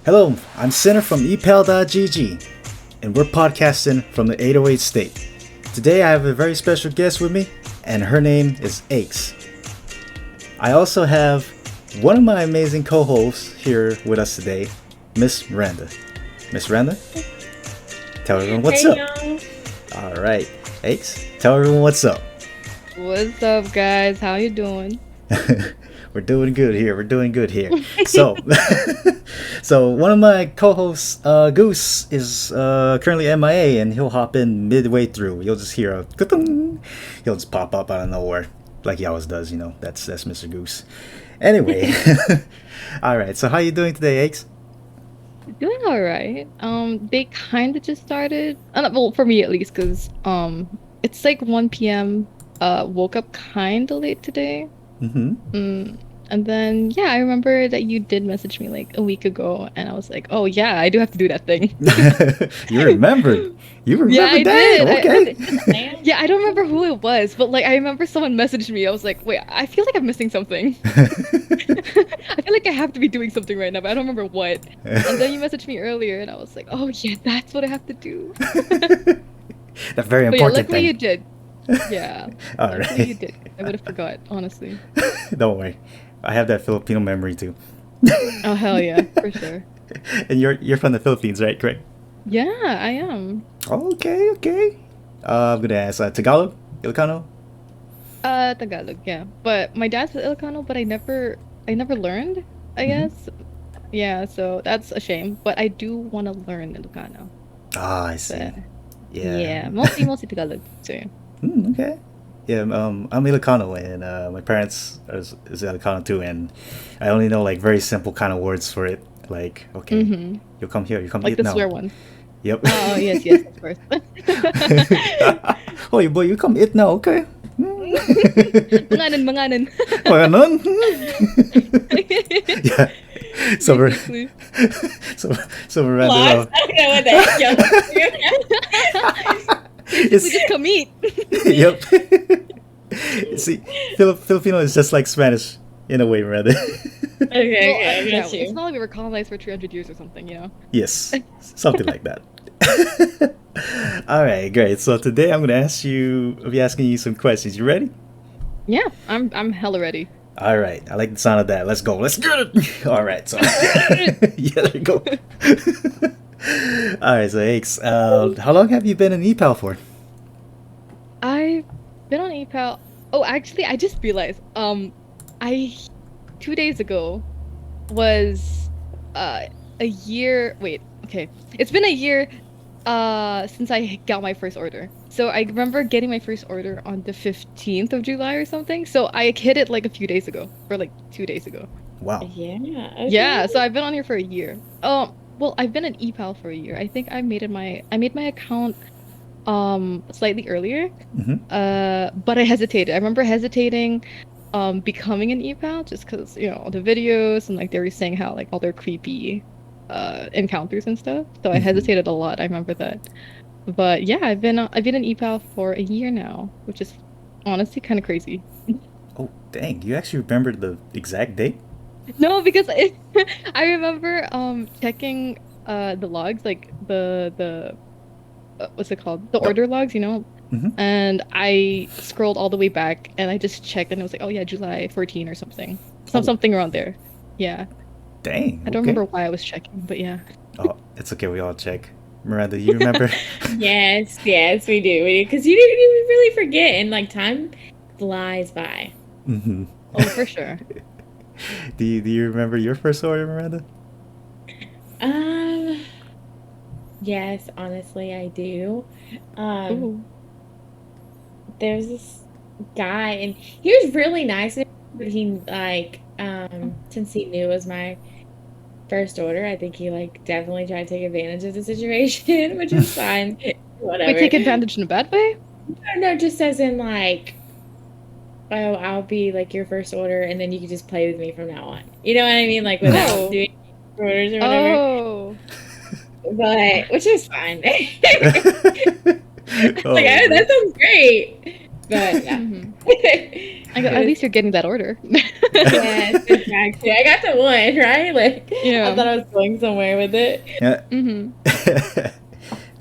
Hello, I'm Sinner from Epal.gg, and we're podcasting from the 808 state. Today I have a very special guest with me, and her name is Aches. I also have one of my amazing co-hosts here with us today, Miss Miranda. Miss Miranda, tell everyone what's up. Y'all. All right, Aches, tell everyone what's up. What's up, guys? How you doing? We're doing good here. So, so one of my co-hosts, Goose, is currently MIA, and he'll hop in midway through. You'll just hear a ka-tung. He'll just pop up out of nowhere, like he always does. You know, that's Mr. Goose. Anyway, all right. So how you doing today, Aches? Doing all right. They kind of just started. Well, for me at least, because it's like 1 p.m. Woke up kind of late today. Mm-hmm. And then I remember that you did message me like a week ago, and I was like, oh yeah, I do have to do that thing. You remembered. You remembered Yeah, I that? did. Okay. Yeah, I don't remember who it was, but like I remember someone messaged me. I was like, wait, I feel like I'm missing something. I feel like I have to be doing something right now, but I don't remember what. And then you messaged me earlier, and I was like, oh yeah, that's what I have to do. That's very But yeah, important luckily thing. you did. Yeah. All Luckily right. you did. I would have forgot, honestly. Don't worry. I have that Filipino memory too. Oh hell yeah, for sure. And you're from the Philippines, right? Correct. Yeah, I am. Okay. I'm gonna ask Tagalog, Ilocano. Tagalog, yeah. But my dad's Ilocano, but I never learned, I Mhm. guess. Yeah, so that's a shame. But I do want to learn Ilocano. Ah, I see. But Yeah. yeah, mostly Tagalog too. Okay. Yeah. I'm Ilocano, and my parents is Ilocano too, and I only know like very simple kind of words for it. Like, okay, Mm-hmm. you come here, you come Like eat the now. swear ones. Yep. Oh yes, of course. Oh, boy, you come eat now, okay? Manganan. Mga nun. Yeah. So we're Basically. so we're rather What? I don't know what the heck y'all it's We just come eat. yep. See, Filipino is just like Spanish in a way, rather. Okay, Well, I got it's you. not like we were colonized for 300 years or something, you know? Yes, something like that. All right, great. So today I'm gonna be asking you some questions. You ready? Yeah, I'm hella ready. All right, I like the sound of that. Let's go. Let's get it. All right, so yeah, there you go. All right, so Aches, how long have you been in EPAL for? I've been on Epal. Oh, actually, I just realized. I 2 days ago was a year. Wait, okay. It's been a year since I got my first order. So I remember getting my first order on the 15th of July or something. So I hit it like a few days ago, or like 2 days ago. Wow. Yeah. Okay. Yeah, so I've been on here for a year. Well, I've been an Epal for a year. I think I made my account slightly earlier. Mm-hmm. But I hesitated. I remember hesitating becoming an Epal just because, all the videos and like they were saying how like all their creepy encounters and stuff. So I Mhm. hesitated a lot. I remember that. But yeah, I've been an Epal for a year now, which is honestly kind of crazy. Oh, dang! You actually remember the exact date? No, because I remember checking the logs, like the what's it called? The order logs, Mm-hmm. And I scrolled all the way back and I just checked and it was like, oh yeah, July 14 or something. Something around there. Yeah. Dang. I don't okay. remember why I was checking, but yeah. Oh, it's okay. We all check. Miranda, you remember? Yes, we do. Because you really forget, and like time flies by. Mm-hmm. Oh, for sure. Do you remember your first order, Miranda? Um. Yes, honestly, I do. Ooh. There's this guy, and he was really nice. But he since he knew it was my first order, I think he like definitely tried to take advantage of the situation, which is fine. Whatever. Wait, take advantage in a bad way? No, just as in like, oh, I'll be like your first order, and then you can just play with me from now on. You know what I mean? Like without Oh. doing orders or whatever. Oh. But which is fine. Oh, Like, oh, that sounds great. But yeah. Mhm. At least you're getting that order. Yes, exactly. I got the one, right? Like, Yeah. I thought I was going somewhere with it. Yeah. Mm-hmm.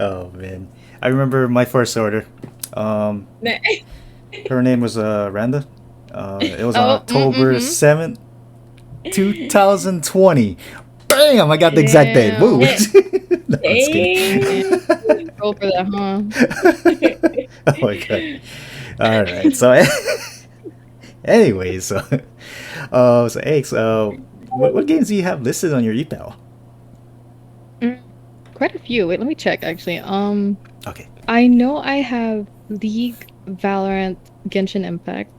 Oh man, I remember my first order. Her name was Randa. It was on October 7th, 2020. Bam! I got the exact date. Woo! No, I'm just kidding. Go for that, huh? Oh my god. All right. So, anyways, what games do you have listed on your email? Quite a few. Wait, let me check. Actually, Okay. I know I have League, Valorant, Genshin Impact.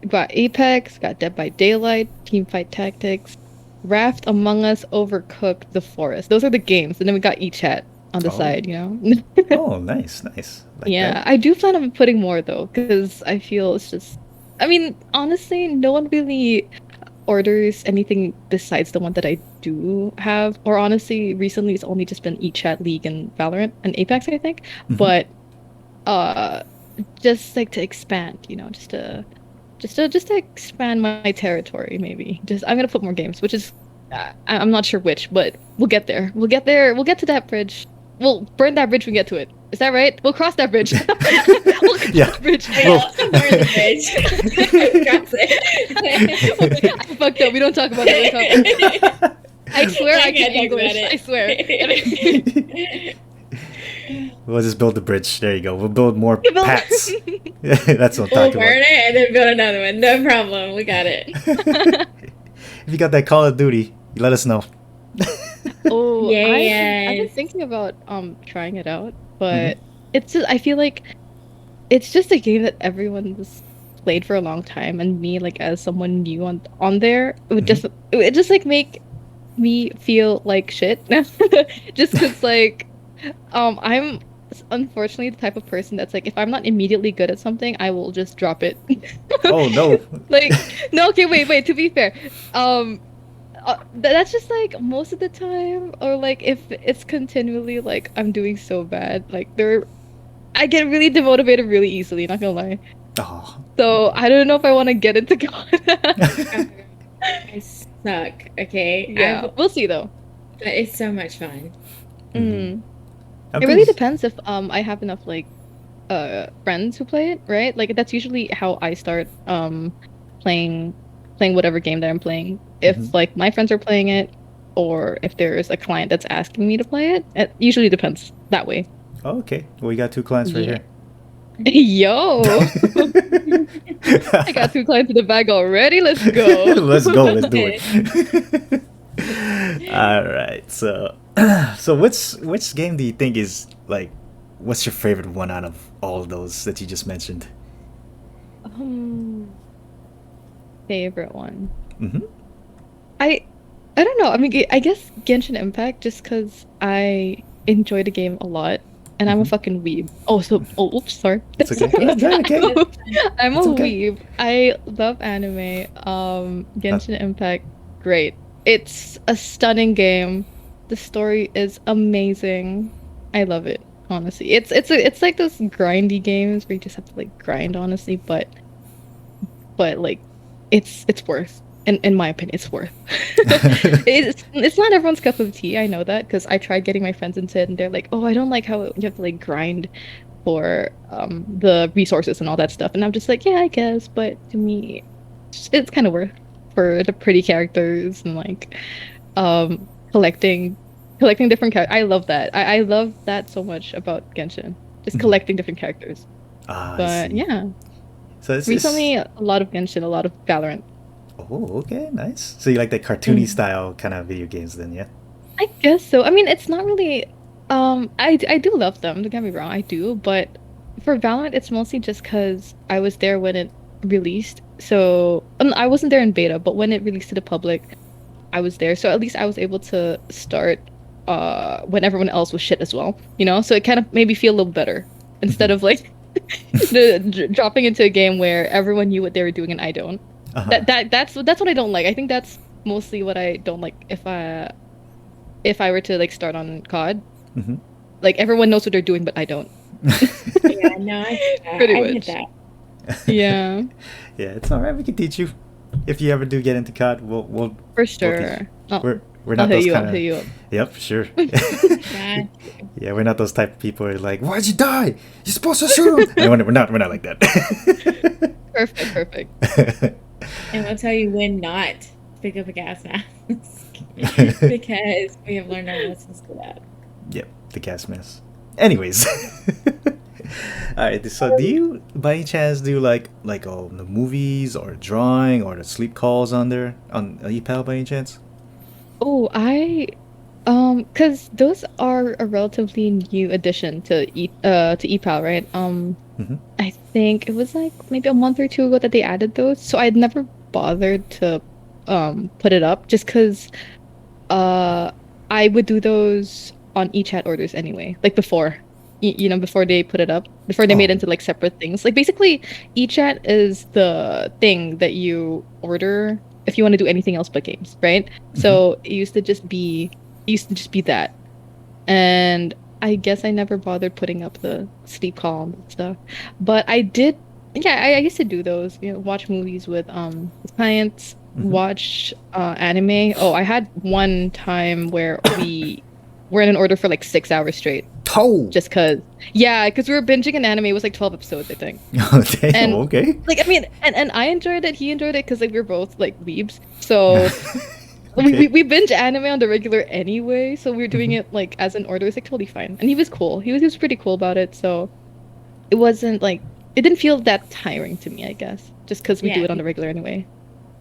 Got Apex, got Dead by Daylight, Teamfight Tactics, Raft, Among Us, Overcooked, The Forest. Those are the games, and then we got eChat on the side, you know? Oh, nice. Like yeah, that. I do plan on putting more though, because I feel it's just. I mean, honestly, no one really orders anything besides the one that I do have. Or honestly, recently it's only just been eChat, League, and Valorant, and Apex, I think. Mhm. But just like to expand, you know, just to expand my territory, maybe. I'm gonna put more games, which is I'm not sure which, but we'll get there. We'll get there. We'll get to that bridge. We'll burn that bridge when we get to it. Is that right? We'll cross that bridge. We'll cross Yeah. the bridge. Yeah, let's burn the bridge. Cross it. I fucked up. We don't talk about that. I swear I can can't talk English. about it. I swear. We'll just build the bridge. There you go. We'll build more You build- paths. That's what I'm We'll talking burn about. it and then build another one. No problem. We got it. If you got that Call of Duty, you let us know. Oh, I've been Yes. thinking about trying it out, but it's just I feel like it's just a game that everyone's played for a long time, and me like as someone new on there, it would just like make me feel like shit. Just because like I'm unfortunately the type of person that's like if I'm not immediately good at something, I will just drop it. Oh no. Like no, okay, wait. To be fair, that's just like most of the time, or like if it's continually like I'm doing so bad, like I get really demotivated really easily. Not gonna lie. Oh. So I don't know if I want to get into God. I suck. Okay. Yeah, we'll see though. But it's so much fun. Mm. I'm It really pretty- depends if I have enough like friends who play it, right? Like that's usually how I start playing whatever game that I'm playing. If Mhm. like my friends are playing it, or if there's a client that's asking me to play it, it usually depends that way. Oh, okay. Well, we got two clients right Yeah. here. Yo, I got 2 clients in the bag already. Let's go. Let's go. Let's do it. All right. So, which game do you think is like? What's your favorite one out of all of those that you just mentioned? Favorite one. Mm-hmm. I don't know. I mean, I guess Genshin Impact, just because I enjoy the game a lot, and I'm a fucking weeb. Oops, sorry. It's okay. That's okay. I'm a It's okay. weeb. I love anime. Genshin Impact, great. It's a stunning game. The story is amazing. I love it. Honestly, it's like those grindy games where you just have to like grind. Honestly, but like, it's worth. In my opinion, it's worth. It's not everyone's cup of tea. I know that because I tried getting my friends into it, and they're like, "Oh, I don't like how you have to like grind for the resources and all that stuff." And I'm just like, "Yeah, I guess," but to me, it's kind of worth for the pretty characters and like collecting different characters. I love that. I love that so much about Genshin. Just collecting different characters. I But see. yeah, So it's recently a lot of Genshin, a lot of Valorant. Oh, okay, nice. So you like the cartoony style kind of video games then, yeah? I guess so. I mean, it's not really. I do love them. Don't get me wrong, I do. But for Valorant, it's mostly just because I was there when it released. So I wasn't there in beta, but when it released to the public, I was there. So at least I was able to start when everyone else was shit as well. You know, so it kind of made me feel a little better instead of like dropping into a game where everyone knew what they were doing and I don't. Uh-huh. That's what I don't like. I think that's mostly what I don't like if I were to like start on COD. Mhm. Like everyone knows what they're doing, but I don't. Yeah, no, I get that. Pretty I much. get that. Yeah, Yeah, it's all right. We can teach you. If you ever do get into COD, for we'll teach you. sure. Oh, We're I'll not hit those you kind up, hit of. you up. Yep, sure. Yeah. Yeah, we're not those type of people who are like, why'd you die? You're supposed to shoot him. And we're not like that. Perfect, perfect. And we'll tell you when not to pick up a gas mask because we have learned our lessons to that. Yep, the gas mask. Anyways. All right. So, do you, by any chance, do the movies or drawing or the sleep calls on there on EPAL by any chance? Oh, cause those are a relatively new addition to EPAL, right? Mm-hmm. I think it was like maybe a month or two ago that they added those. So I'd never bothered to put it up just because uh I would do those on eChat orders anyway, like before. Before they put it up, before they made it Oh. into like separate things. Like basically, eChat is the thing that you order if you want to do anything else but games, right? Mm-hmm. So it used to just be that. And I guess I never bothered putting up the sleep column and stuff. But I did, yeah, I used to do those, watch movies with clients, Mm-hmm. watch anime. Oh, I had one time where we were in an order for like 6 hours straight. Oh. Just cause, yeah, because we were binging an anime. It was like 12 episodes, I think. Oh, damn. And Okay. like, I mean, and I enjoyed it. He enjoyed it because like we were both like weebs. So we, Okay. we we binge anime on the regular anyway, so we were doing Mm-hmm. it like as an order. It's like totally fine, and he was cool. He was pretty cool about it. So it wasn't like it didn't feel that tiring to me, I guess, just because we do Yeah. it on the regular anyway.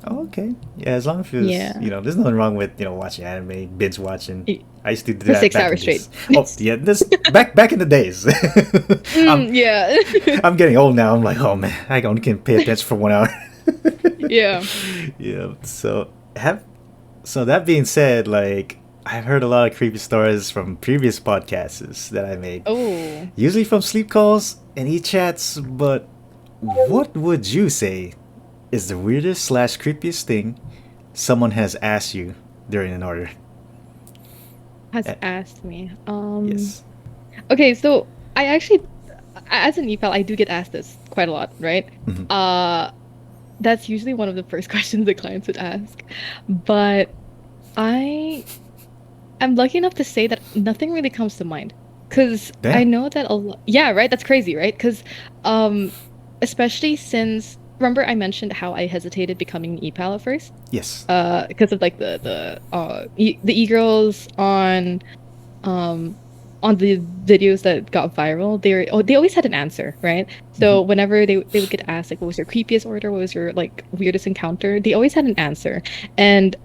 Oh, okay. Yeah, as long as it's, Yeah, there's nothing wrong with, watching anime, binge watching. Y- I used to do for that six back in hours the straight. days. Oh, yeah, this back in the days. I'm Yeah, I'm getting old now. I'm like, oh man, I only can pay attention for 1 hour. yeah. Yeah. So that being said, like I've heard a lot of creepy stories from previous podcasts that I made, Oh, usually from sleep calls and e-chats. But what would you say is the weirdest slash creepiest thing someone has asked you during an order? has Uh, asked me. yes. Okay, so I actually, as an EPAL, I do get asked this quite a lot, right? Hmm. Uh, that's usually one of the first questions the clients would ask. But I am lucky enough to say that nothing really comes to mind. Because I Damn. know that a lot. Yeah, right? That's crazy, right? Because um, especially since, remember I mentioned how I hesitated becoming an EPAL at first? Yes. Because of like the e-girls um on the videos that got viral, they always had an answer, right? Hmm. So whenever they would get asked like what was your creepiest order, what was your like weirdest encounter, they always had an answer. And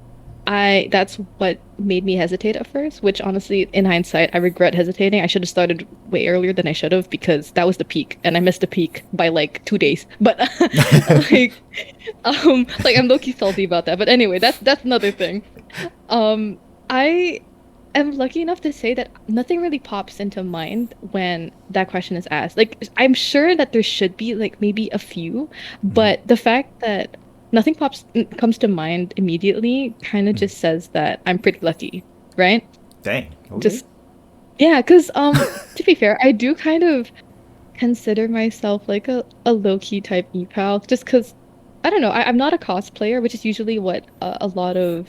I that's what made me hesitate at first, which honestly in hindsight I regret hesitating. I should have started way earlier than I should have because that was the peak and I missed the peak by like 2 days. But like like I'm low-key salty about that. But anyway, that's another thing. Um I am lucky enough to say that nothing really pops into mind when that question is asked. Like, I'm sure that there should be like maybe a few, Hmm. but the fact that nothing comes to mind immediately kind of Hmm. just says that I'm pretty lucky, right? Dang. Okay. Just yeah, because to be fair, I do kind of consider myself like a low-key type e-pal just because I don't know, I'm not a cosplayer, which is usually what a lot of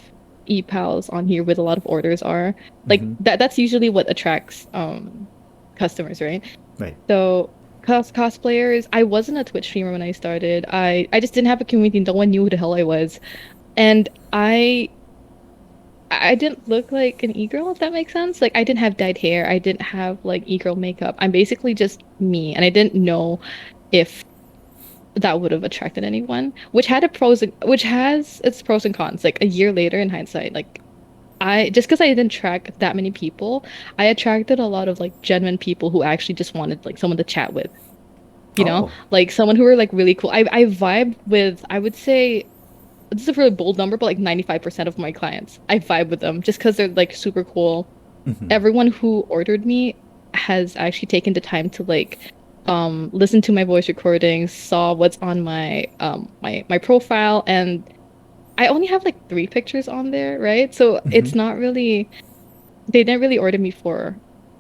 e-pals on here with a lot of orders are. Like Hmm. that's usually what attracts customers, right? Right. So cosplayers, I wasn't a Twitch streamer when I started. I just didn't have a community. No one knew who the hell I was. And I didn't look like an e-girl, if that makes sense. Like I didn't have dyed hair. I didn't have like e-girl makeup. I'm basically just me, and I didn't know if that would have attracted anyone, which has its pros and cons. Like a year later in hindsight, like I just because I didn't track that many people, I attracted a lot of like genuine people who actually just wanted like someone to chat with, Oh. like someone who were like really cool. I vibed with, I would say this is a really bold number, but like 95% of my clients, I vibe with them just because they're like super cool. Hmm. Everyone who ordered me has actually taken the time to like listen to my voice recordings, saw what's on my profile, and I only have like 3 pictures on there, right? So Hmm. it's not really they didn't really order me for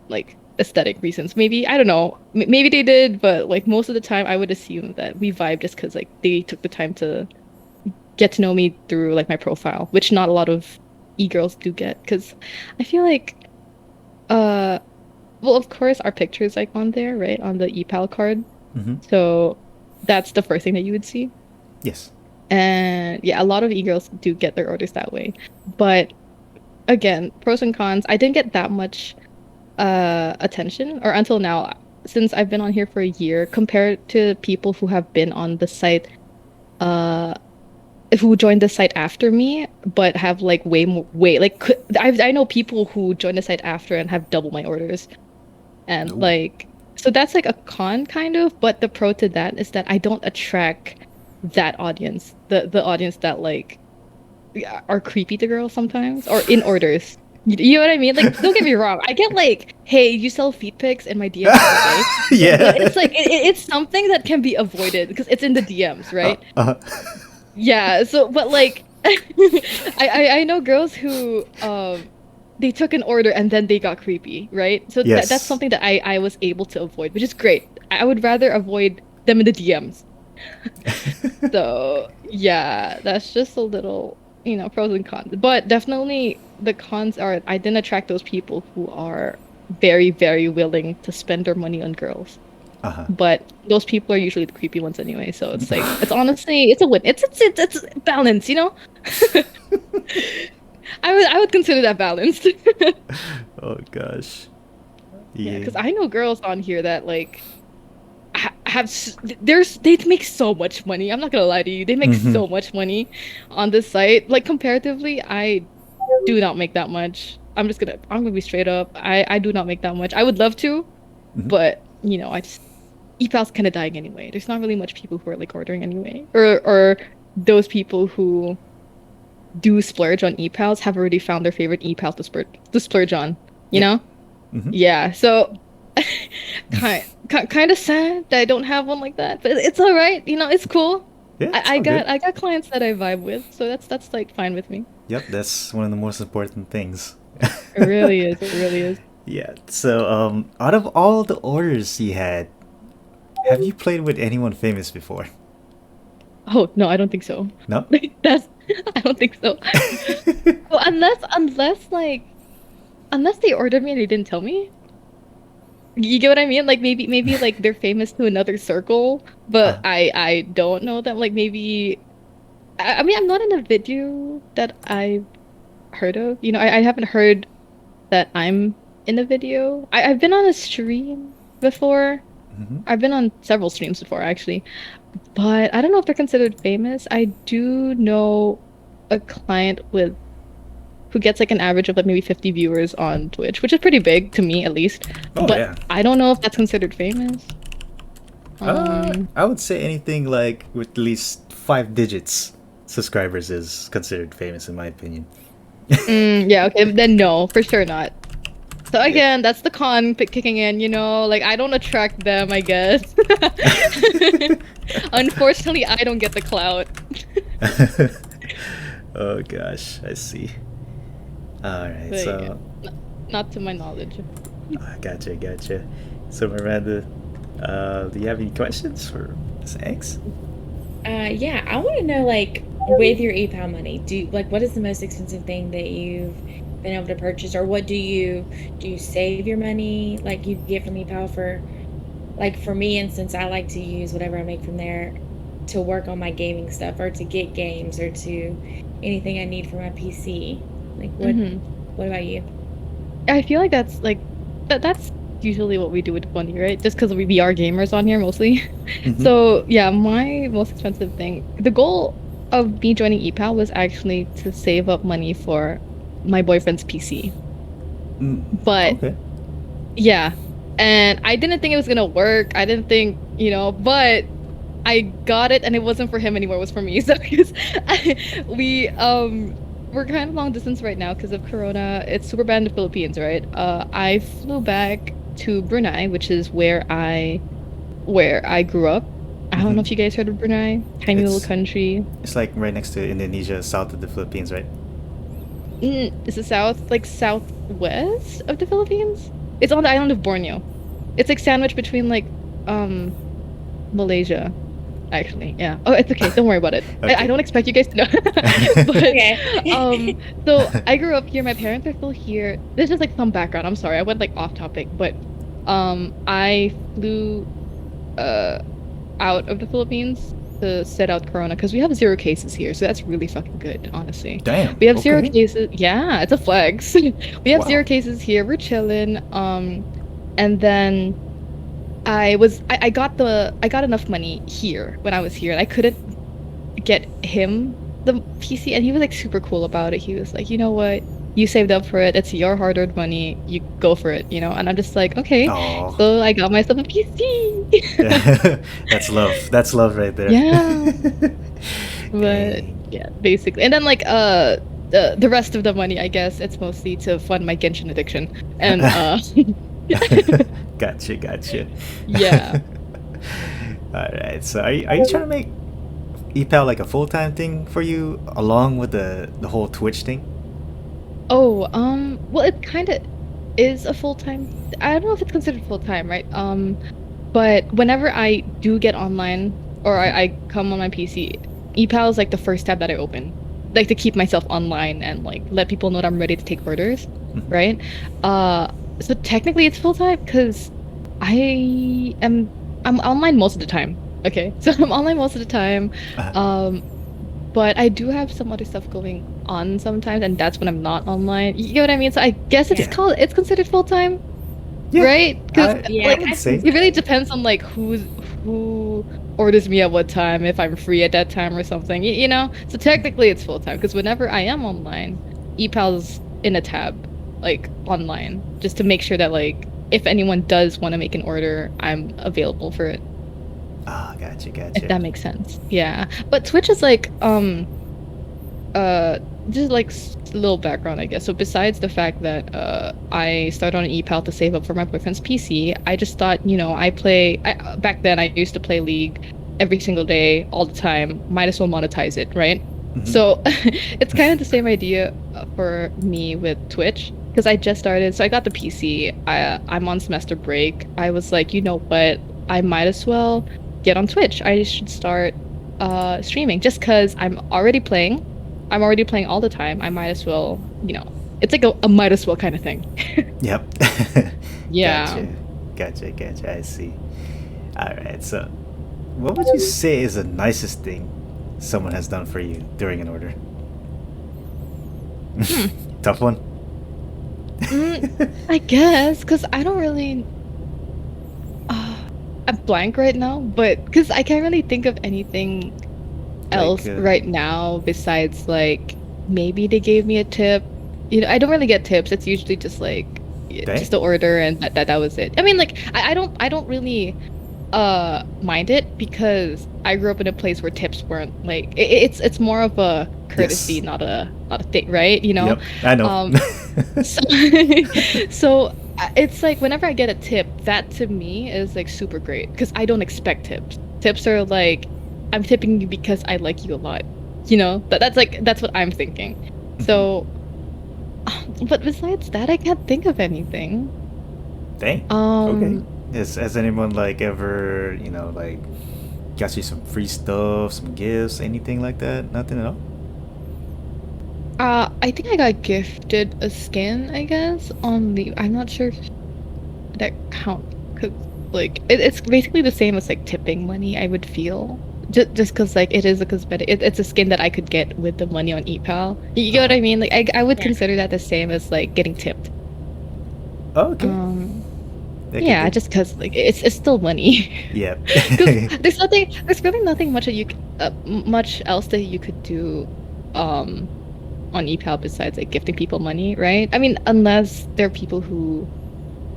like aesthetic reasons. Maybe, I don't know. Maybe they did, but like most of the time I would assume that we vibe just because like they took the time to get to know me through like my profile, which not a lot of e-girls do get. Because I feel like, uh, well, of course our picture is like on there, right? On the Epal card. Mm-hmm. So that's the first thing that you would see. Yes. And yeah, a lot of e-girls do get their orders that way. But again, pros and cons. I didn't get that much attention or until now since I've been on here for a year compared to people who have been on the site uh who joined the site after me but have like way like I know people who joined the site after and have double my orders and Ooh. like so that's like a con kind of, but the pro to that is that I don't attract that audience, the audience that like are creepy to girls sometimes or in orders. You know what I mean? Like, don't get me wrong. I get like, hey, you sell feet pics in my DMs every day. Yeah. But it's like it's something that can be avoided because it's in the DMs, right? Yeah. So, but like, I know girls who they took an order and then they got creepy, right? So Yes. that's something that I was able to avoid, which is great. I would rather avoid them in the DMs. So yeah, that's just a little, pros and cons. But definitely the cons are I didn't attract those people who are very, very willing to spend their money on girls. Uh-huh. But those people are usually the creepy ones anyway. So it's like it's honestly it's a win. It's balance, I would consider that balanced. Oh gosh. Yeah, because I know girls on here that like they make so much money. I'm not gonna lie to you, they make so much money on this site. Like comparatively, I do not make that much. I'm gonna be straight up. I do not make that much. I would love to, but I just Epal's kind of dying anyway. There's not really much people who are like ordering anyway, or those people who do splurge on Epals have already found their favorite Epal to splurge on. You know? Yeah. So kind of sad that I don't have one like that, but it's all right. It's cool. Yeah, it's I all got good. I got clients that I vibe with, so that's like fine with me. Yep, that's one of the most important things. It really is. It really is. Yeah. So, out of all the orders you had, have you played with anyone famous before? Oh no, I don't think so. No. I don't think so. Well, unless they ordered me and they didn't tell me. You get what I mean? Like maybe like they're famous to another circle, but I don't know them. Like maybe I mean I'm not in a video that I've heard of. I haven't heard that I'm in a video. I've been on a stream before. I've been on several streams before actually, but I don't know if they're considered famous. I do know a client who gets like an average of like maybe 50 viewers on Twitch, which is pretty big to me at least. Oh, but yeah. I don't know if that's considered famous. I would say anything like with at least 5 digits subscribers is considered famous in my opinion. Yeah, okay, then no, for sure not. So again, that's the con kicking in, like I don't attract them, I guess. Unfortunately, I don't get the clout. Oh gosh, I see. Alright, But so yeah, not to my knowledge. Gotcha. So Miranda, do you have any questions for Miss X? Yeah, I want to know, like, with your Epal money, what is the most expensive thing that you've been able to purchase, or what do you save your money, like, you get from Epal for, like, for me, instance, I like to use whatever I make from there to work on my gaming stuff, or to get games, or to anything I need for my PC. Like, what about you? I feel like that's usually what we do with money, right? Just because we are gamers on here mostly. So yeah, my most expensive thing, the goal of me joining Epal was actually to save up money for my boyfriend's PC. But Okay. yeah, and I didn't think it was gonna work. I didn't think, but I got it, and it wasn't for him anymore. It was for me. So because we're kind of long distance right now because of Corona. It's super bad in the Philippines, right? I flew back to Brunei, which is where I grew up. I don't know if you guys heard of Brunei. Tiny little country. It's like right next to Indonesia, south of the Philippines, right? Is the southwest of the Philippines? It's on the island of Borneo. It's like sandwiched between like Malaysia, actually. Yeah. Oh, it's okay. Don't worry about it. I Okay. don't expect you guys to know. But Okay. so I grew up here. My parents are still here. This is like some background. I'm sorry. I went like off topic, but I flew uh out of the Philippines to set out Corona because we have 0 cases here, so that's really fucking good, honestly. Damn. We have 0 Okay. cases. Yeah, it's a flex. We have Wow. 0 cases here. We're chilling. And then I got enough money here when I was here, and I couldn't get him the PC, and he was like super cool about it. He was like, you know what? You saved up for it. It's your hard-earned money. You go for it, you know? And I'm just like, okay. Oh. So I got myself a PC. That's love. That's love right there. Yeah. But Dang. yeah, basically. And then like the rest of the money, I guess it's mostly to fund my Genshin addiction. And Gotcha. yeah. All right. So are you trying to make Epal like a full-time thing for you along with the whole Twitch thing? Oh, well, it kind of is a full-time. I don't know if it's considered full-time, right? But whenever I do get online or I come on my PC, Epal is like the first tab that I open, like to keep myself online and like let people know that I'm ready to take orders, Mhm. right? So technically it's full-time because I'm online most of the time. Okay, so I'm online most of the time. Uh, But I do have some other stuff going on sometimes, and that's when I'm not online. You get what I mean? So I guess Yeah. it's considered full time, yeah. right? Because Yeah, like I would say. it really depends on like who orders me at what time, if I'm free at that time or something. You know? So technically it's full time because whenever I am online, Epal's in a tab, like online, just to make sure that like if anyone does want to make an order, I'm available for it. Ah, gotcha. If that makes sense. Yeah. But Twitch is like just like a little background, I guess. So besides the fact that I started on an ePal to save up for my boyfriend's PC, I just thought, you know, back then I used to play League every single day, all the time. Might as well monetize it, right? Mhm. So it's kind of the same idea for me with Twitch because I just started. So I got the PC. I'm on semester break. I was like, you know what? I might as well get on Twitch. I should start streaming just because I'm already playing. I'm already playing all the time. I might as well, you know, it's like a might as well kind of thing. Yep. Yeah. Gotcha. I see. All right. So, what would you say is the nicest thing someone has done for you during an order? Tough one. I guess because I don't really. I'm blank right now, but because I can't really think of anything else Like, right now besides like maybe they gave me a tip. You know, I don't really get tips. It's usually just like Dang. just the order and that was it. I mean, like I don't really mind it because I grew up in a place where tips weren't like it's more of a courtesy, Yes. not a thing, right? You know. Yep. I know. So, so it's like whenever I get a tip, that to me is like super great because I don't expect tips. Tips are like, I'm tipping you because I like you a lot. You know, that's what I'm thinking. So, but besides that, I can't think of anything. Dang. Okay. Um, Has anyone like ever, like got you some free stuff, some gifts, anything like that? Nothing at all? I think I got gifted a skin, I guess, on the. I'm not sure if that counts because like it's basically the same as like tipping money. I would feel just because like it is a cosmetic. It's a skin that I could get with the money on Epal. You get what I mean? Like I would Yeah. consider that the same as like getting tipped. Oh, okay. That could Yeah, be- just because like it's still money. Yep. 'Cause there's really nothing much that much else that you could do, on ePal besides like gifting people money, right? I mean, unless there are people who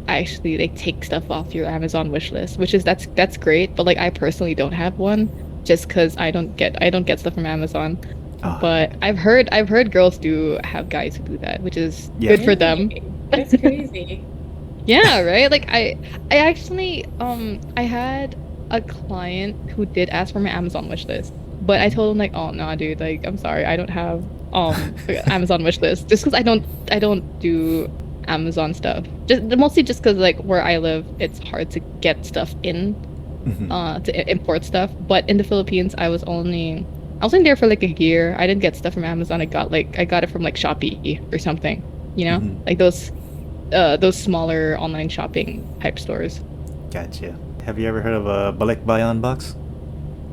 actually like take stuff off your Amazon wish list, which is that's great, but like I personally don't have one, just because I don't get stuff from Amazon. Ah, But I've heard girls do have guys who do that, which is Yeah. good for them. Really? That's crazy. Yeah, right? Like I actually I had a client who did ask for my Amazon wish list. But I told him like, "Oh, no, dude, like I'm sorry. I don't have Amazon wish list just cuz I don't do Amazon stuff. Just mostly just because like where I live, it's hard to get stuff in, to import stuff. But in the Philippines, I was only there for like a year. I didn't get stuff from Amazon. I got it from like Shopee or something, like those smaller online shopping type stores. Gotcha. Have you ever heard of a balikbayan box?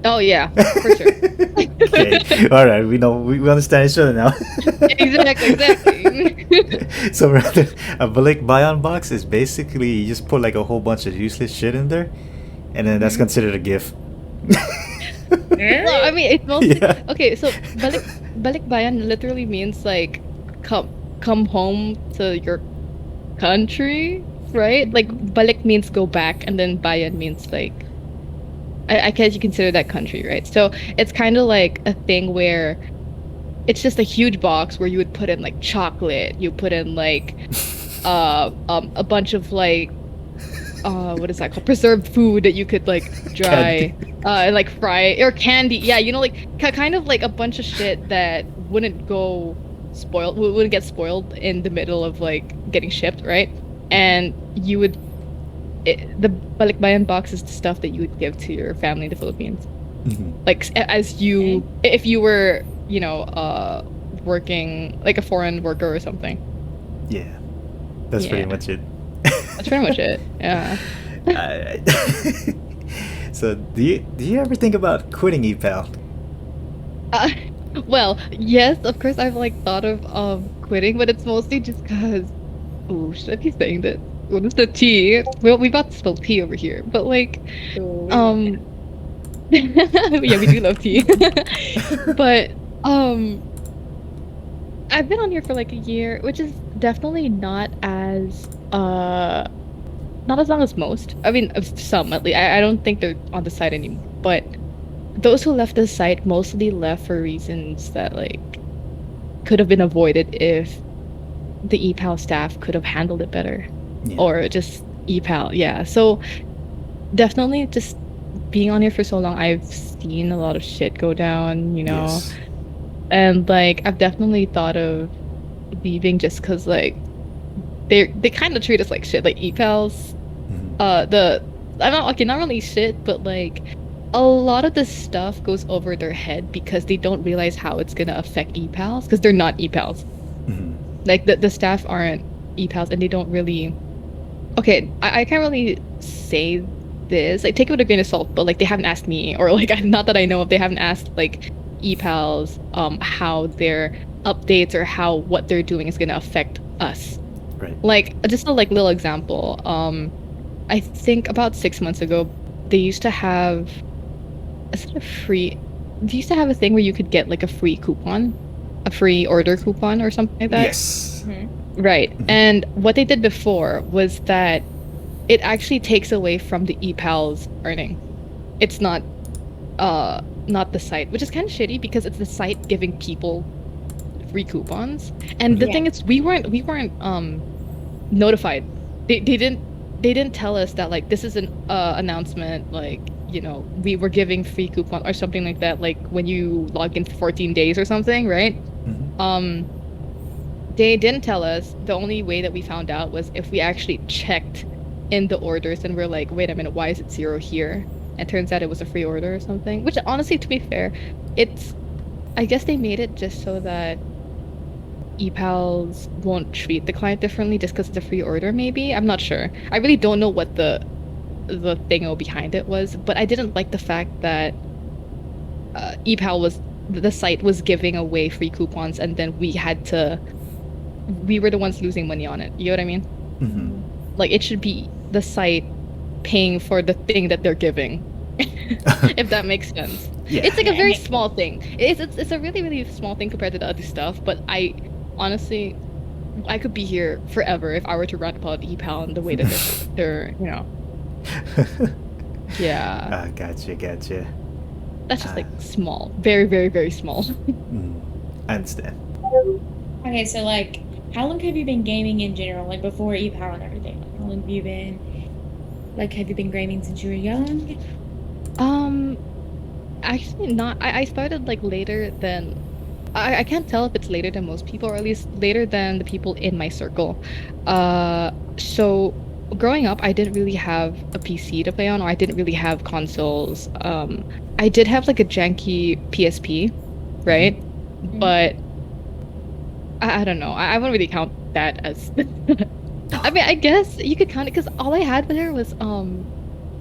Oh yeah, for sure. Okay. All right. We understand each other now. Exactly. So rather, a balikbayan box is basically you just put like a whole bunch of useless shit in there, and then that's considered a gift. Well, I mean, it's mostly Yeah. okay. So balikbayan literally means like come home to your country, right? Like balik means go back, and then bayan means like I guess you consider that country, right? So it's kind of like a thing where it's just a huge box where you would put in like chocolate, you put in like a bunch of like what is that called? Preserved food that you could like dry and like fry or candy. Yeah, like kind of like a bunch of shit that wouldn't go spoiled, wouldn't get spoiled in the middle of like getting shipped, right? And you would the balikbayan box is the stuff that you would give to your family in the Philippines. Like if you were, working like a foreign worker or something. Yeah. That's pretty Yeah. much it. That's pretty much it. Yeah. Alright. So do you ever think about quitting Epal? Uh, well, yes, of course I've like thought of quitting, but it's mostly just because. Oh, should I be saying this? What is the tea? Well, we about to spill tea over here, but like, yeah, we do love tea. But I've been on here for like a year, which is definitely not as long as most. I mean, some at least. I don't think they're on the site anymore. But those who left the site mostly left for reasons that like could have been avoided if the EPAL staff could have handled it better, Yeah. or just EPAL. Yeah. So definitely just being on here for so long, I've seen a lot of shit go down. Yes. And like I've definitely thought of leaving just because like they kind of treat us like shit, like EPALs. I'm not okay, not really shit, but like a lot of this stuff goes over their head because they don't realize how it's gonna affect EPALs because they're not EPALs. Like the staff aren't EPALs and they don't really. Okay, I can't really say this. Like take it with a grain of salt, but like they haven't asked me, or like not that I know of, they haven't asked like EPALs how their updates or how what they're doing is gonna affect us. Right. Like just a like little example. I think about 6 months ago, they used to have they used to have a thing where you could get like a free coupon, a free order coupon or something like that. Yes. Right. And what they did before was that it actually takes away from the EPAL's earning. It's not the site, which is kind of shitty because it's the site giving people free coupons. And the thing is we weren't notified. They didn't tell us that like this is an announcement, like we were giving free coupon or something like that, like when you log in for 14 days or something, right? They didn't tell us. The only way that we found out was if we actually checked in the orders and we're like, wait a minute, why is it 0 here? And turns out it was a free order or something, which honestly, to be fair, I guess they made it just so that EPALs won't treat the client differently just because it's a free order, maybe. I'm not sure. I really don't know what the thingo behind it was, but I didn't like the fact that the site was giving away free coupons and then we were the ones losing money on it. You know what I mean? Like it should be the site paying for the thing that they're giving. If that makes sense. Yeah. It's like a very small thing. It's a really, really small thing compared to the other stuff, but I honestly could be here forever if I were to rant about EPAL and the way that they're yeah. Gotcha. That's just like small. Very, very, very small. I understand. Okay, so like, how long have you been gaming in general, like before EPAL and everything? Like, how long have you been, like, have you been gaming since you were young? Actually not. I started like later than I can't tell if it's later than most people, or at least later than the people in my circle. So growing up, I didn't really have a PC to play on, or I didn't really have consoles. I did have like a janky PSP, right? But I don't know. I wouldn't really count that as. I mean, I guess you could count it because all I had there was, if I'm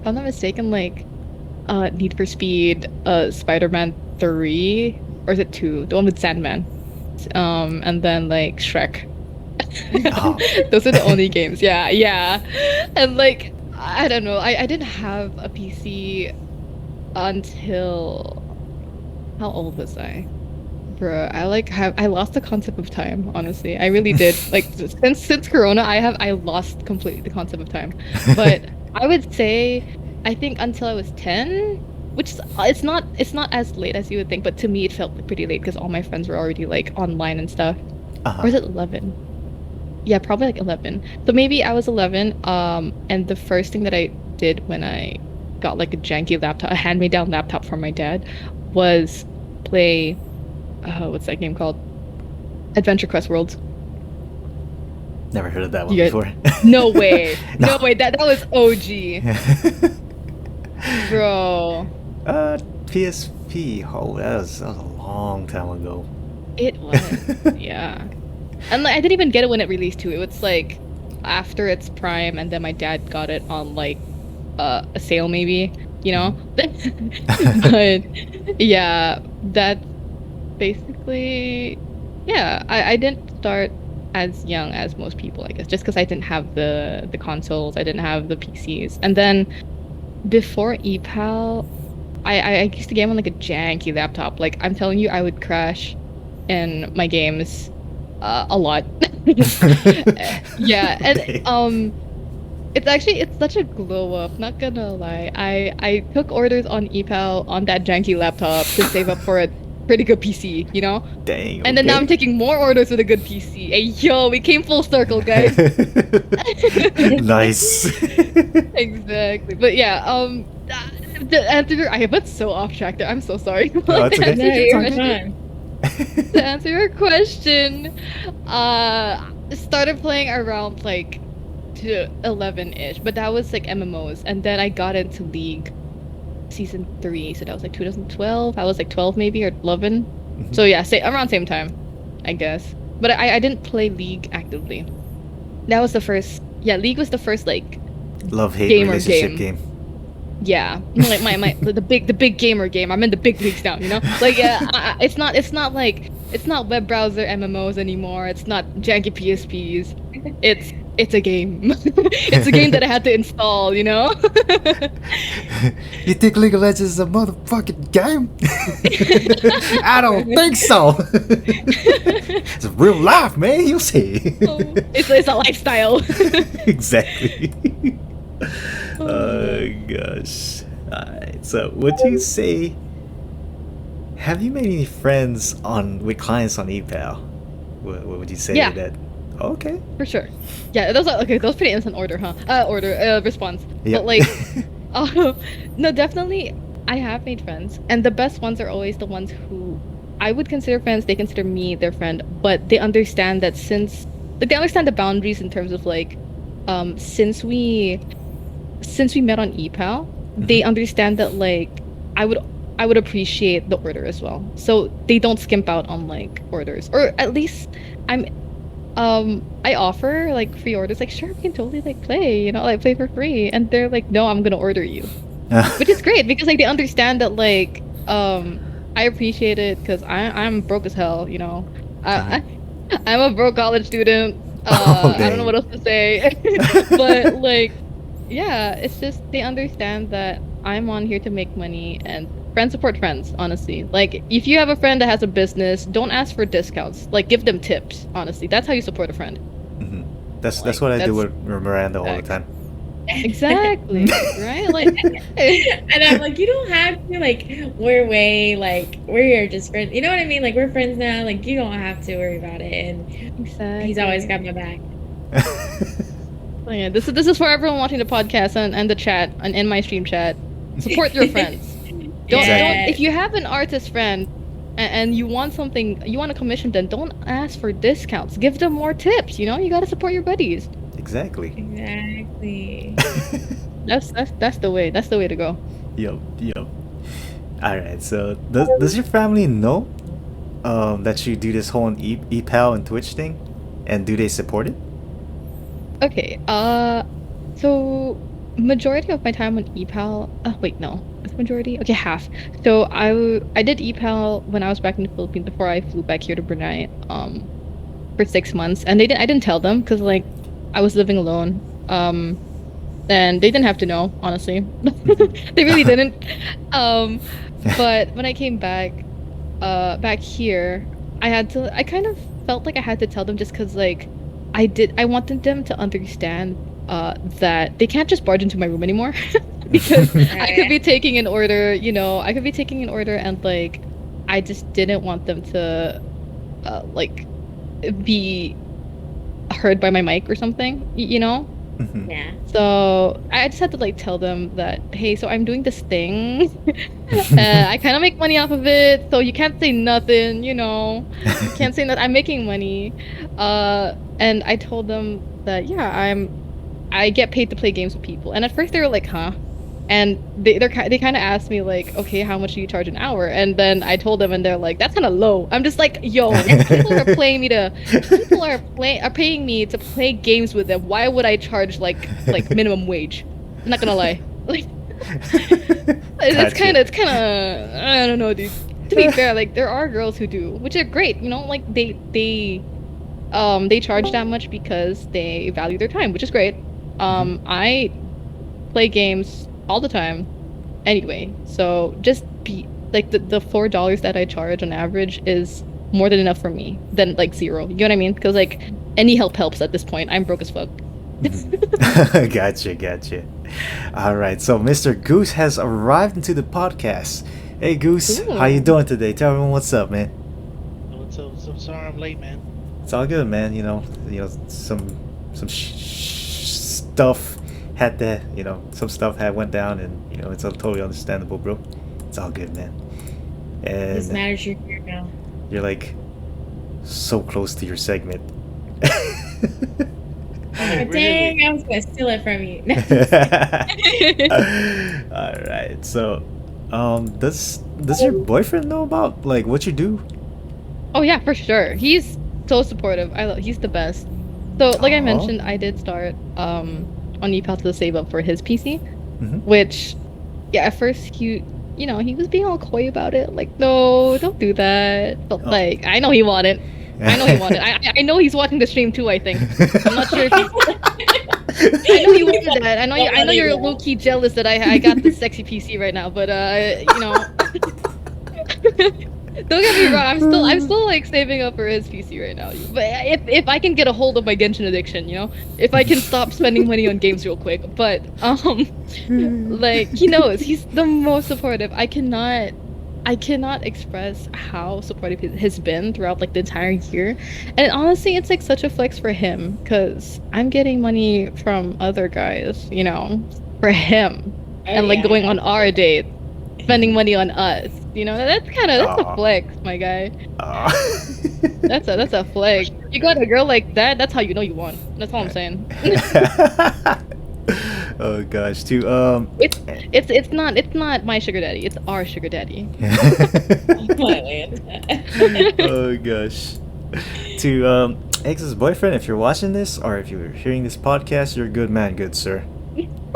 not mistaken, like, Need for Speed, Spider-Man 3, or is it 2? The one with Sandman. And then like Shrek. Oh. Those are the only games. Yeah, yeah. And like, I don't know. I didn't have a PC until how old was I? Bruh, I lost the concept of time, honestly. I really did. Like since Corona, I lost completely the concept of time. But I would say I think until I was 10, which is, it's not as late as you would think, but to me it felt pretty late because all my friends were already like online and stuff. Or is it 11? Yeah, probably like 11. So maybe I was 11, and the first thing that I did when I got like a janky laptop, a hand-me-down laptop from my dad, was play what's that game called? Adventure Quest Worlds. Never heard of that one You before. No way. No. No way. That was OG. Bro. PSP. Oh, that was a long time ago. It was. Yeah. And like, I didn't even get it when it released too. It was like after its prime, and then my dad got it on like a sale maybe, you know? But yeah, that basically, yeah, I didn't start as young as most people, I guess, just because I didn't have the consoles, I didn't have the PCs. And then before Epal, I used to game on like a janky laptop. Like I'm telling you, I would crash in my games a lot. Yeah, and it's such a glow up, not gonna lie. I took orders on Epal on that janky laptop to save up for a pretty good PC, you know? Dang. And then now I'm taking more orders with a good PC. Hey yo, we came full circle, guys. Nice. Exactly. But yeah, the answer, I went so off track there. I'm so sorry. No, it's okay. No, you're fine. To answer your question, started playing around like to 11-ish, but that was like MMOs, and then I got into League season 3, so that was like 2012. I was like 12 maybe, or 11. So yeah, around same time, I guess. But I didn't play League actively. That was the first. Yeah, League was the first like Love-hate gamer relationship game. yeah, like my the big gamer game. I'm in the big leagues now, you know. Like yeah, it's not web browser MMOs anymore. It's not janky PSPs. It's a game. It's a game that I had to install, you know. You think League of Legends is a motherfucking game? I don't think so. It's a real life, man. You'll see. It's a lifestyle. Exactly. Oh gosh. Alright, so would you say, have you made any friends with clients on Epal? What would you say Yeah. that? Okay. For sure. Yeah, those are okay. Those pretty instant order, huh? Response. Yep. But like, no, definitely, I have made friends, and the best ones are always the ones who I would consider friends. They consider me their friend, but they understand that they understand the boundaries in terms of like, since we met on Epal, they understand that like I would appreciate the order as well, so they don't skimp out on like orders, or at least I offer like free orders, like sure we can totally like play, you know, like play for free, and they're like, no, I'm gonna order you, which is great because like they understand that like I appreciate it because I'm broke as hell, you know. I'm a broke college student. I don't know what else to say. But like, yeah, it's just they understand that I'm on here to make money, and friends support friends, honestly. Like, if you have a friend that has a business, don't ask for discounts. Like, give them tips, honestly. That's how you support a friend. That's what I do with Miranda all the time. Exactly. Right? Like, And I'm like, you don't have to, like, we're just friends. You know what I mean? Like, we're friends now. Like, you don't have to worry about it. And exactly. he's always got my back. So yeah, this is for everyone watching the podcast and the chat and in my stream chat. Support your friends. Don't, Yeah. if you have an artist friend, and you want something, you want a commission, then don't ask for discounts. Give them more tips. You gotta support your buddies. Exactly. Exactly. That's the way. That's the way to go. Yup, yup. All right. So does your family know that you do this whole Epal and Twitch thing, and do they support it? Okay. So majority of my time on Epal. Wait, no. It's majority. Okay, half. So I did Epal when I was back in the Philippines before I flew back here to Brunei. For 6 months, and I didn't tell them because like I was living alone. And they didn't have to know, honestly. They really didn't. But when I came back here, I kind of felt like I had to tell them just because like I wanted them to understand that they can't just barge into my room anymore because I could be taking an order, I could be taking an order and like I just didn't want them to like be heard by my mic or something. Mhm. Yeah. So I just had to like tell them that, hey, so I'm doing this thing. I kind of make money off of it, so you can't say nothing, You can't say that I'm making money. And I told them that yeah, I get paid to play games with people. And at first they were like, huh? And they kind of asked me like, okay, how much do you charge an hour? And then I told them, and they're like, that's kind of low. I'm just like, yo, people are paying me to play games with them. Why would I charge like minimum wage? I'm not gonna lie. Like, it's kind of I don't know, dude. To be fair, like there are girls who do, which are great. Like they charge that much because they value their time, which is great. I play games all the time anyway, so just be like the $4 that I charge on average is more than enough for me than like zero. You know what I mean? Because like any help helps at this point. I'm broke as fuck. Gotcha. All right, so Mr. Goose has arrived into the podcast. Hey Goose, how you doing today? Tell everyone what's up, man. What's up? Sorry I'm late, man. It's all good, man. Some stuff had to, some stuff had went down, and it's totally understandable, bro. It's all good, man. This And matters, you're here now. you're like so close to your segment. God dang, I was gonna steal it from you. All right. So, does your boyfriend know about like what you do? Oh yeah, for sure. He's so supportive. He's the best. So like I Aw. mentioned, I did start on Epal to save up for his PC, Mhm. which yeah, at first he was being all coy about it, like no, don't do that. But Oh. like I know he wanted. I know he's watching the stream too, I think. I'm not sure if I know you wanted that. I know you're low key jealous that I got this sexy PC right now, but don't get me wrong, I'm still like saving up for his PC right now. But if I can get a hold of my Genshin addiction, if I can stop spending money on games real quick. But like he knows he's the most supportive. I cannot express how supportive he has been throughout like the entire year. And honestly, it's like such a flex for him because I'm getting money from other guys, for him. And like going on our date, spending money on us. That's a flex, my guy. Aw. That's a flex. You got a girl like that, that's how you know you won. That's all I'm saying. Oh gosh, too. It's not my sugar daddy, it's our sugar daddy. Oh gosh. To X's boyfriend, if you're watching this or if you're hearing this podcast, you're a good man, good sir.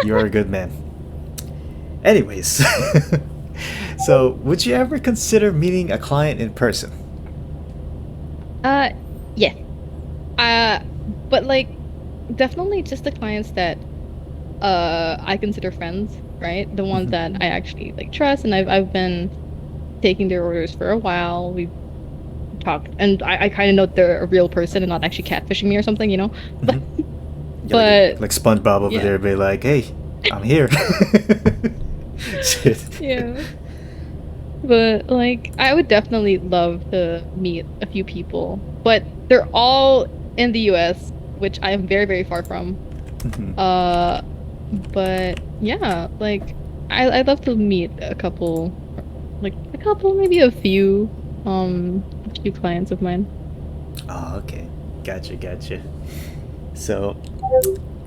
You're a good man. Anyways, so would you ever consider meeting a client in person? Yeah. But like definitely just the clients that I consider friends, right? The ones that I actually like trust, and I've been taking their orders for a while. We've talked, and I kind of know they're a real person and not actually catfishing me or something, But Yeah, like SpongeBob over yeah. there, be like, "Hey, I'm here." Shit. yeah. But like I would definitely love to meet a few people, but they're all in the US, which I am very, very far from. Mhm. But yeah, like I'd love to meet a couple, maybe a few a few clients of mine. Oh, okay. Gotcha. So,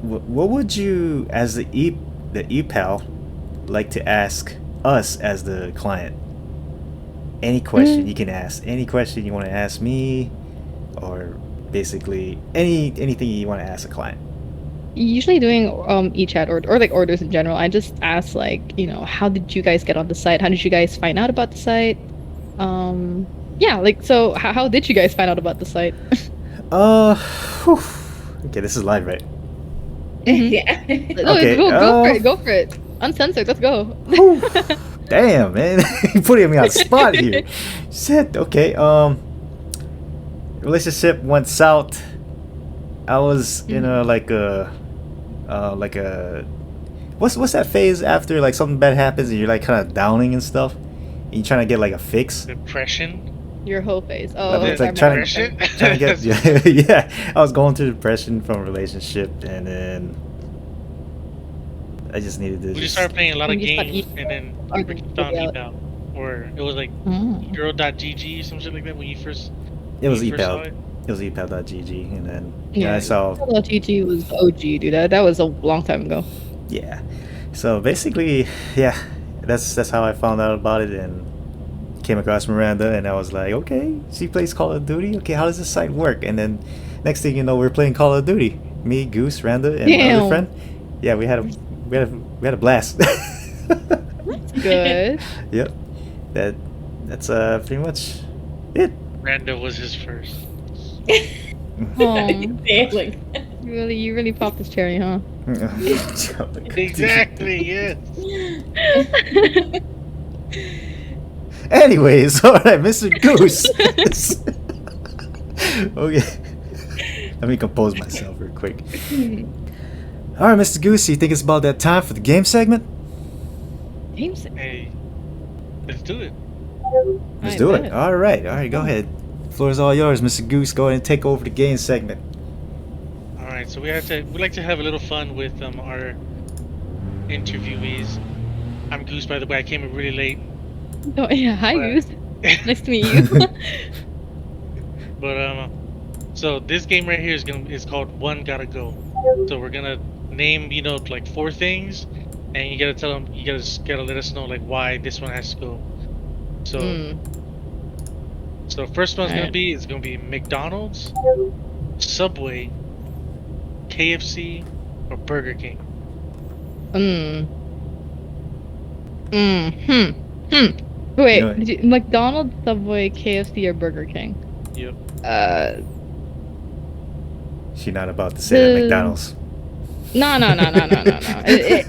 what would you, as the Epal, like to ask us as the client? Any question you can ask. Any question you want to ask me, or basically anything you want to ask a client. Usually doing e-chat or like orders in general. I just ask like, how did you guys get on the site? How did you guys find out about the site? Yeah, like so how did you guys find out about the site? Whew. Okay, this is live, right? Yeah. No, Okay, go for it. Uncensored, let's go. Whew. Damn, man, you putting me on the spot here. Shit. Okay. Relationship went south. I was in a like a what's that phase after like something bad happens and you're like kind of downing and stuff, and you're trying to get like a fix. Depression. Your whole face. Oh, Like, it's like sorry, trying my to get yeah. I was going through depression from a relationship, and then I just needed to. We just started playing a lot of You just got games, and then we found Epal, or it was like girl.gg or some shit like that when you first. It was when you first saw Epal. it. It was epal.gg, and then Yeah, I saw. GG was OG, dude. That was a long time ago. Yeah. So basically, yeah, that's how I found out about it and came across Miranda, and I was like, okay, she plays Call of Duty. Okay, how does this site work? And then next thing you know, we're playing Call of Duty. Me, Goose, Randa, and my other friend. Yeah, we had a blast. Good. Yep. That's pretty much it. Rando was his first. Oh, Like, you really popped this cherry, huh? Exactly. Yes. Anyways, all right, Mr. Goose. Okay. Let me compose myself real quick. All right, Mr. Goose, you think it's about that time for the game segment? Games. Hey, let's do it. Let's I do bet. it. All right, go ahead. The floor is all yours, Mr. Goose. Go ahead and take over the game segment. All right, so we like to have a little fun with our interviewees. I'm Goose, by the way. I came in really late, Oh, yeah, hi, But- Goose. Nice to meet you. but so this game right here is called One Gotta Go. So we're gonna name like 4 things, and you gotta tell them you gotta let us know like why this one has to go. So so first one's Alright. it's gonna be McDonald's, Subway, KFC, or Burger King. Wait, You know- did you, McDonald's, Subway, KFC, or Burger King? Yep. She's not about to say that The- McDonald's. No.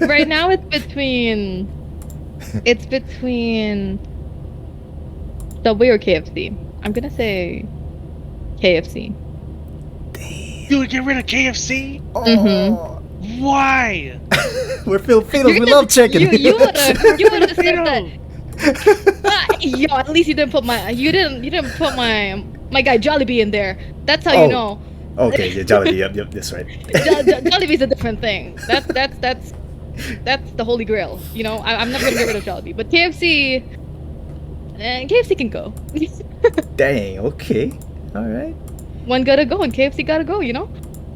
Right now it's between Subway or KFC. I'm gonna say KFC. You would get rid of KFC? Oh. Why? We're Filipinos. We love chicken. You would have said Filipino. that. Yo, at least you didn't put my guy Jollibee in there. That's how Oh. you know. Okay, yeah, Jollibee. Yep, that's right. Jollibee's a different thing. That's the holy grail. I'm never gonna get rid of Jollibee, but KFC can go. Dang. Okay. All right. One gotta go, and KFC gotta go.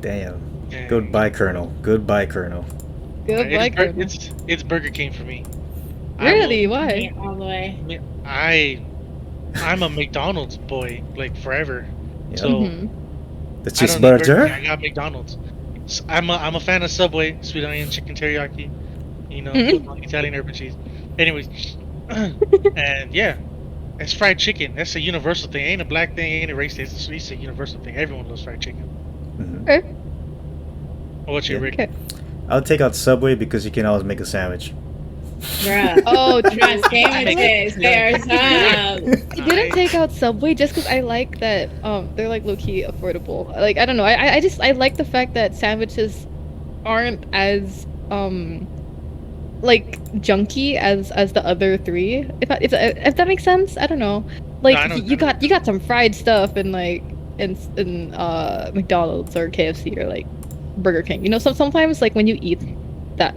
Damn. Yeah. Goodbye, Colonel. Goodbye, Colonel. Goodbye, Colonel. It's Burger King for me. Really? Why? all the way. I'm a McDonald's boy, like forever. Yeah. So Mhm. The I don't need Burger King, cheeseburger. I got McDonald's. I'm a fan of Subway, sweet onion chicken teriyaki, Mhm. Italian urban cheese. Anyways, and yeah, it's fried chicken. That's a universal thing. Ain't a black thing, ain't a race thing. It's a universal thing. Everyone loves fried chicken. Mhm. Okay. What about you, Yeah. Rick? Okay. I'll take out Subway because you can always make a sandwich. Bruh. Oh, Not sandwiches. There's I didn't take out Subway just because I like that they're like low key affordable. Like I don't know, I just like the fact that sandwiches aren't as like junky as the other 3. If that makes sense, I don't know. Like No, I know you what got some fried stuff in like in McDonald's or KFC or like Burger King. Sometimes like when you eat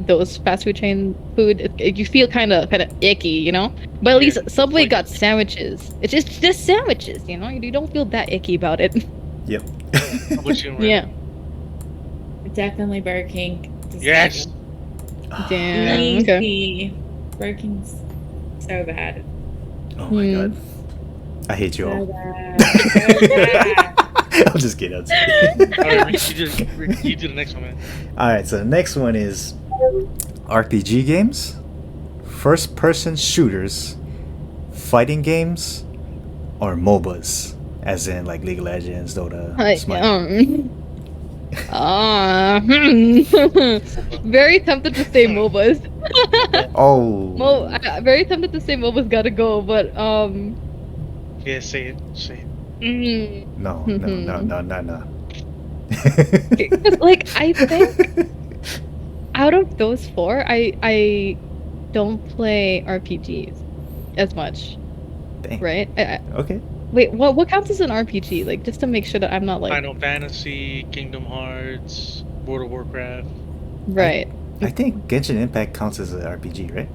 those fast food chain food, you feel kind of icky, you know. But at least Yeah, Subway like- got sandwiches. It's just sandwiches, you know. You don't feel that icky about it. Yep. How about you, Miranda? Yeah. Definitely Burger King. Yes. Damn. Okay. Easy. Burger King's so bad. Oh my Hmm. god. I hate you So all. bad. So bad. I'm just kidding. I'm just kidding. All right, Rick, you do the next one, man. Alright, so the next one is RPG games, first person shooters, fighting games, or MOBAs. As in like League of Legends, Dota, Smite. Very tempted to say MOBAs. Oh. Very tempted to say MOBAs gotta go, but Yeah, say it. Say it. No. like I think out of those four, I don't play RPGs as much, Dang. right? Okay. Wait, what counts as an RPG? Like just to make sure that I'm not like Final Fantasy, Kingdom Hearts, World of Warcraft. right. I think Genshin Impact counts as an RPG, right?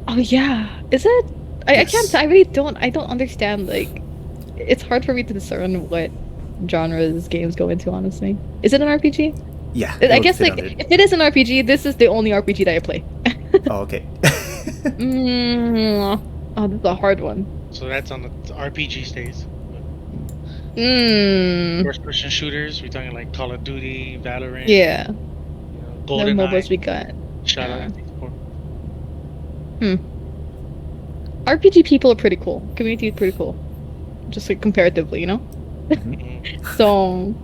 Oh yeah, is it? I Yes. can't. I really don't. I don't understand. Like, it's hard for me to discern what genres games go into. Honestly, is it an RPG? Yeah. I it would guess fit like under it. if it is an RPG, this is the only RPG that I play. Oh, okay. Oh, this is a hard one. So that's on the RPG stage. Mm. First person shooters, we're talking like Call of Duty, Valorant. Yeah, You know, the Golden MOBAs we got. Shout yeah. out. RPG people are pretty cool. Community is pretty cool. Just like comparatively, you know? Mhm. So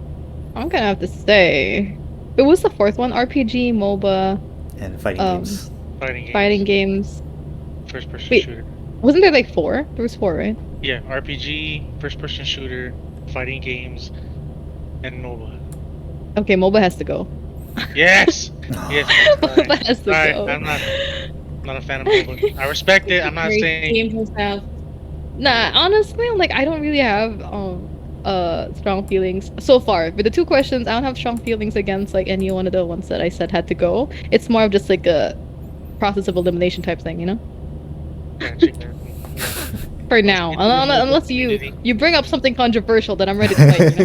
I'm gonna have to say it was the fourth one, RPG, MOBA, And fighting Um, games. Fighting games. fighting games. First person Wait. shooter. Wasn't there like four? There was four, right? Yeah, RPG, first person shooter, fighting games, and MOBA. Okay, MOBA has to go. Yes! Yes. MOBA has to Sorry, go. I'm not a fan of MOBA. I respect it. I'm not Great saying game himself. Nah, honestly, like I don't really have strong feelings so far. With the two questions, I don't have strong feelings against like any one of the ones that I said had to go. It's more of just like a process of elimination type thing, you know? For now, unless you bring up something controversial, then I'm ready to fight.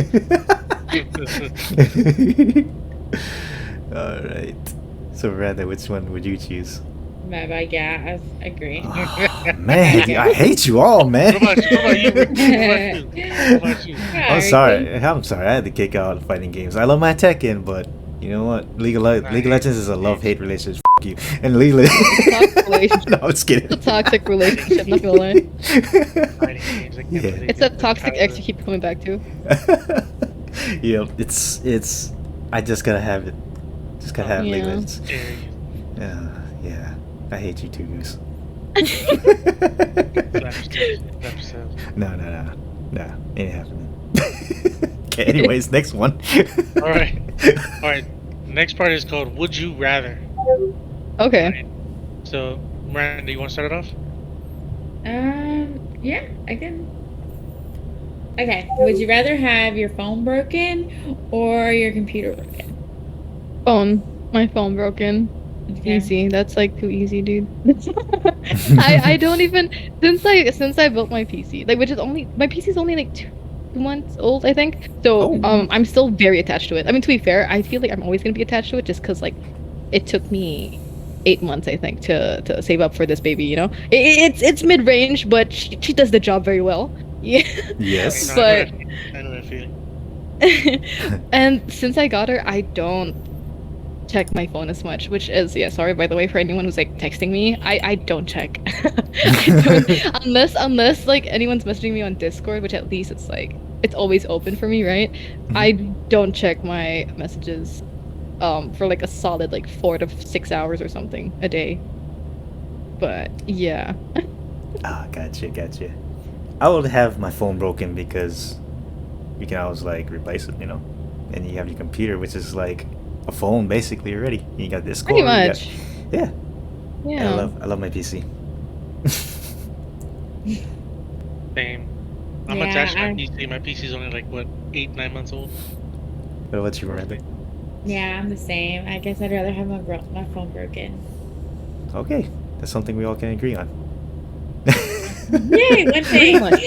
You know? All right. So, Miranda, which one would you choose? But yeah, I agree. Oh, man, dude, I hate you all, man. What about you? Rick? What about you? I'm sorry. I'm sorry. I had to kick out fighting games. I love my Tekken, but you know what? League of Legends is a love-hate relationship. F you. And League of Toxic relationship. No, I'm just kidding. It's a toxic relationship, not gonna lie. Fighting games, I can't Yeah. believe It's it. that toxic ex you keep coming back to. Yep. It's. I just gotta have it. Just gotta have League of Yeah. Legends. Dare you. Yeah. I hate you too, Goose. Slap yourself. No. Ain't happening. Okay. Anyways, next one. All right. Next part is called Would You Rather. Okay. So, Miranda, you want to start it off? Yeah, I can. Okay, would you rather have your phone broken or your computer broken? My phone broken. Okay. Easy. That's like too easy, dude. I don't even since I built my PC, like which is only my PC is only like 2 months old, I think. So Oh. I'm still very attached to it. I mean, to be fair, I feel like I'm always gonna be attached to it just because like it took me 8 months, I think, to save up for this baby. You know, it's mid range, but she does the job very well. Yeah. Yes. But- I know that feeling. And since I got her, I don't check my phone as much, which is sorry by the way for anyone who's like texting me. I don't check. I don't, unless like anyone's messaging me on Discord, which at least it's like it's always open for me, right? I don't check my messages for like a solid like 4 to 6 hours or something a day. But yeah. Ah, gotcha. I would have my phone broken because you can always like replace it, you know, and you have your computer, which is like a phone basically already. You got Discord. Pretty you got- much. Yeah. Yeah. I love my PC. Same. I'm Yeah, attached to my I- PC. My PC's only like what 8-9 months old. What about you, Miranda? Yeah, I'm the same. I guess I'd rather have my phone broken. Okay, that's something we all can agree on. Yay, one Pretty thing. much.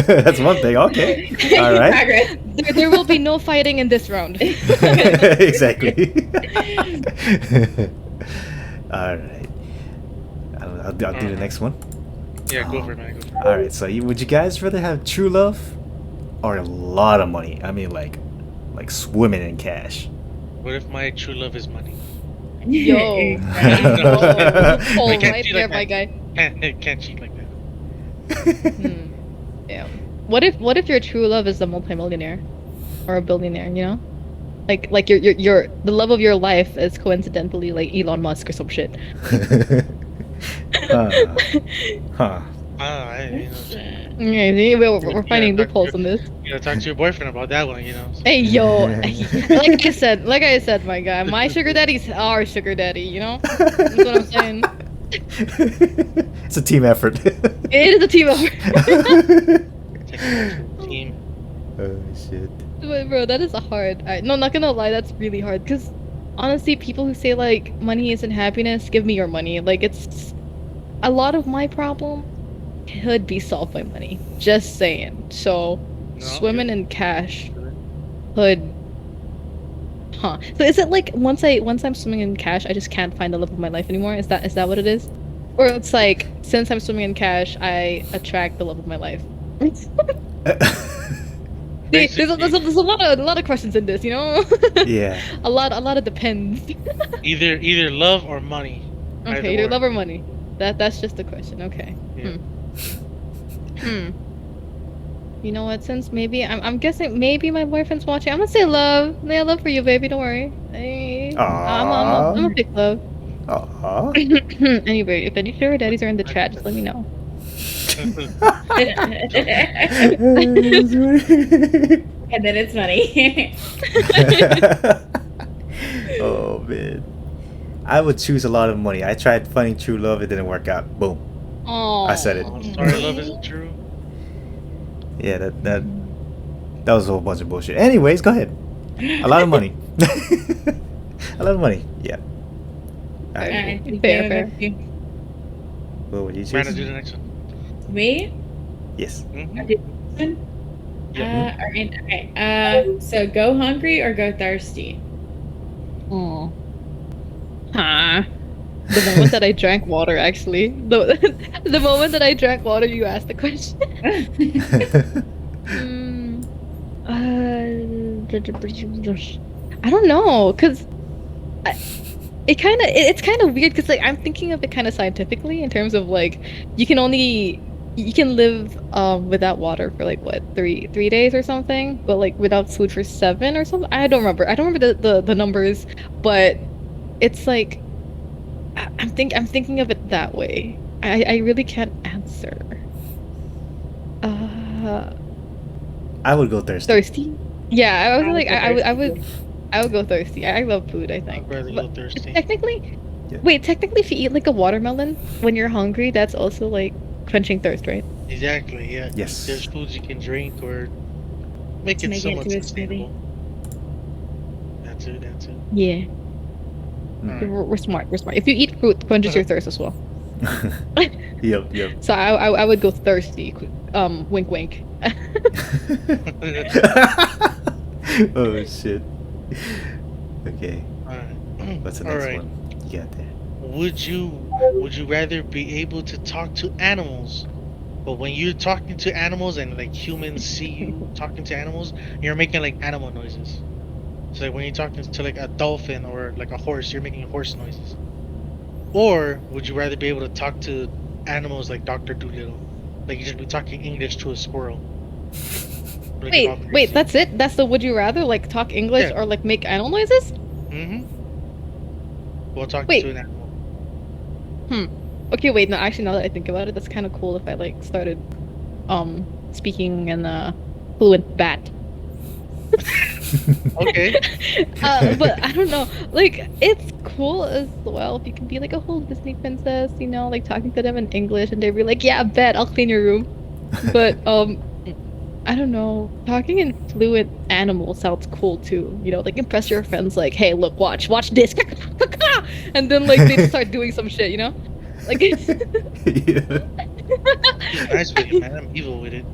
That's one thing. Okay. All right. Progress. There will be no fighting in this round. Exactly. All right. I'll do the next one. Yeah, go for it, man. Go for it. All right. So, would you guys rather have true love or a lot of money? I mean, like swimming in cash. What if my true love is money? Yo. Oh, can't right cheat there, like my that. guy. Can't cheat like that. Yeah. What if your true love is a multimillionaire or a billionaire? You know, like your the love of your life is coincidentally like Elon Musk or some shit. Huh. You know, Yeah, see, we're finding loopholes in this. you gotta talk to your boyfriend about that one, you know. Hey yo, like I said, my guy, my sugar daddy's our sugar daddy. You know, that's what I'm saying. It's a team effort. It is a team effort. Take it to the team. Oh shit. But bro, that is a hard. No, not gonna lie, that's really hard. Cause honestly, people who say like money isn't happiness, give me your money. Like it's a lot of my problem could be solved by money. Just saying. So No, swimming yeah. in cash could. Huh. So is it like once I'm swimming in cash, I just can't find the love of my life anymore? Is that what it is? Or it's like since I'm swimming in cash, I attract the love of my life. There's a lot of questions in this, you know. Yeah. a lot of depends. Either love or money. Okay, either love or money. That's just the question. Okay. Yeah. You know what? Since maybe I'm guessing maybe my boyfriend's watching. I'm gonna say love. Yeah, love for you, baby. Don't worry. Hey, I'm a big love. Aw. Anyway, if any sugar daddies are in the chat, just let me know. And then it's funny. Oh man. I would choose a lot of money. I tried finding true love, it didn't work out. Boom. Oh. I said it. I'm sorry, love isn't true. Yeah, that was a whole bunch of bullshit. Anyways, go ahead. A lot of money. A lot of money. Yeah. Alright. Alright, Fair. What would you Brandon, do choose? the next one. Me? Yes. Mhm. I did this one? Yeah. Alright, okay. So go hungry or go thirsty? Oh. Huh. The moment that I drank water, actually. The moment that I drank water, you asked the question. I don't know, cause it's kind of weird, cause like I'm thinking of it kind of scientifically in terms of like you can live without water for like what 3 days or something, but like without food for 7 or something. I don't remember the numbers, but it's like I'm thinking of it that way. I really can't answer. I would go thirsty. Thirsty? Yeah, I was I would like go I would go thirsty. I love food, I think. I'd rather But go thirsty. technically, Yeah. wait, technically if you eat like a watermelon when you're hungry, that's also like quenching thirst, right? Exactly, yeah. Yes. There's foods you can drink or make To it make it somewhat to a sustainable. That's it. Yeah. Mm. We're smart. If you eat fruit, quenches your thirst as well. Yep. So I would go thirsty. Wink wink. Oh shit. Okay. Alright. What's the next Alright. one you got there? Would you rather be able to talk to animals, but when you're talking to animals and like humans see you talking to animals, you're making like animal noises? So like when you're talking to like a dolphin or like a horse, you're making horse noises. Or would you rather be able to talk to animals like Dr. Doolittle? Like you just be talking English to a squirrel. Like, all Wait, crazy. that's it? That's the would you rather? Like talk English Yeah. or like make animal noises? Mm-hmm. While talking Wait. to an animal. Okay, wait, no, actually now that I think about it, that's kind of cool if I like started speaking in fluent bat. Okay. But I don't know. Like, it's cool as well if you can be like a whole Disney princess, you know, like talking to them in English and they'd be like, yeah, bet, I'll clean your room. But I don't know. Talking in fluent animal sounds cool too. You know, like impress your friends. Like, hey, look, watch this, and then like they just start doing some shit. You know, like. Yeah. Be nice with it, man. I'm evil with it.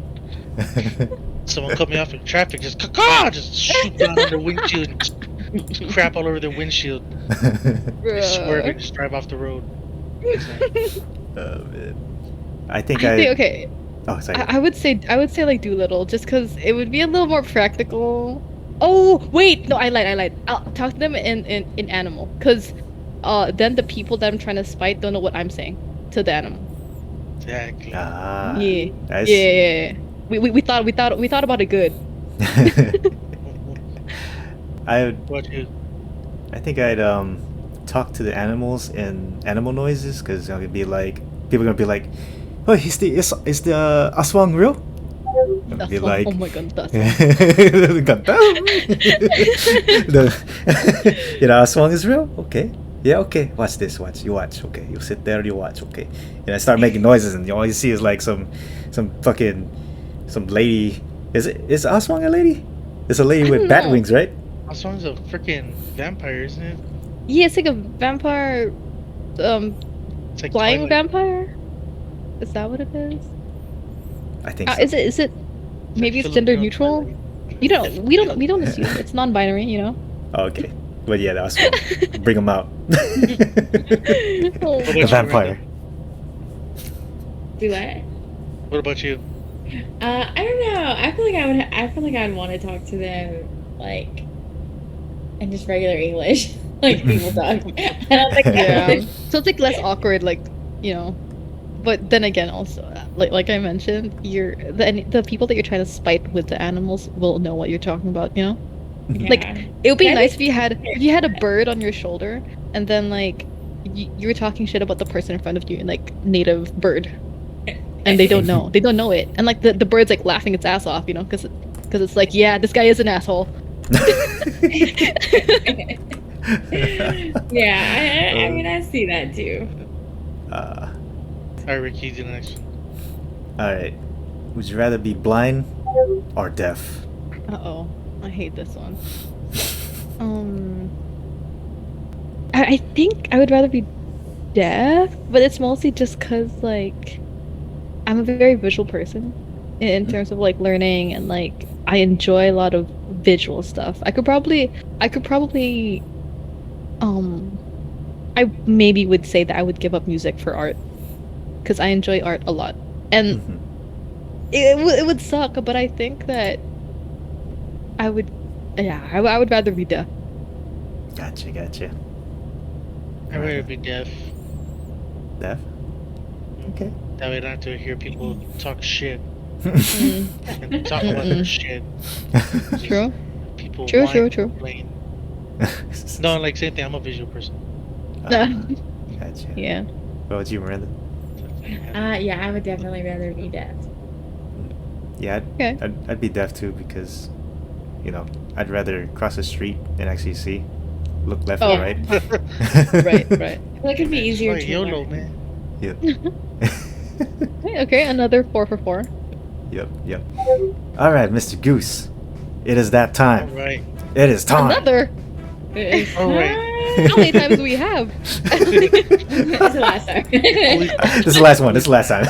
Someone cut me off in traffic, just caw, just shoot down on their windshield, and just crap all over their windshield. They swerve and just drive off the road. Oh man. I think I think okay. Oh, sorry. I would say like Doolittle, just because it would be a little more practical. Oh wait, no, I lied. I'll talk to them in animal, because then the people that I'm trying to spite don't know what I'm saying to the animal. Exactly. Ah. Yeah. I see. Yeah. We thought about it good. What you? I think I'd talk to the animals in animal noises, because it'll be like people are gonna be like, "Oh, is the aswang real?" And That's be one- like, oh my god, that's "Ganda." You know, aswang is real. Okay. Yeah. Okay. Watch this. Watch. You watch. Okay. You sit there. You watch. Okay. And I start making noises, and all you see is like some lady. Is aswang a lady? It's a lady I with don't bat know. wings, right? That song's a freaking vampire, isn't it? Yeah, it's like a vampire, It's like flying Twilight. vampire. Is that what it is? I think so. Is it? It's Maybe like it's gender Filipino neutral. Twilight. We don't assume. It's non-binary, you know. Okay. But yeah, that's one. Bring them out. Oh. What The about you, vampire. Do what? What about you? I don't know. I feel like I would want to talk to them like in just regular English, like people talk. I don't think Yeah. So it's like less awkward, like, you know. But then again, also, like I mentioned, the people that you're trying to spite with the animals will know what you're talking about, you know. Like, it would be That'd nice if you had a bird on your shoulder, and then like you were talking shit about the person in front of you in like native bird, and they don't know it, and like the bird's like laughing its ass off, you know, because it's like, yeah, this guy is an asshole. Yeah, I mean, I see that too. Uh, Alright, Ricky, do the next one. all right. Would you rather be blind or deaf? Uh-oh. I hate this one. I think I would rather be deaf, but it's mostly just because, like, I'm a very visual person in terms of, like, learning, and, like, I enjoy a lot of visual stuff. I could probably, I maybe would say that I would give up music for art, because I enjoy art a lot. And Mhm. it would suck, but I think that I would rather be deaf. Gotcha. I'd rather be deaf. Deaf? Okay. That way I don't have to hear people talk shit Mm, and talk about their shit. True. People True, whine true, and true. complain. No, like same thing. I'm a visual person. Gotcha. Yeah. What about you, Miranda? Yeah, I would definitely rather be deaf. Yeah, Okay. I'd be deaf too, because, you know, I'd rather cross the street and actually see, look left Oh. and right. Right. I feel like it'd be easier Like to YOLO, learn. man. Yep. Okay, another 4 for 4. Yep. All right, Mr. Goose. It is that time. Alright. It is time. Another. Alright. How many times do we have? That's the last time. This is the last one. This is the last time.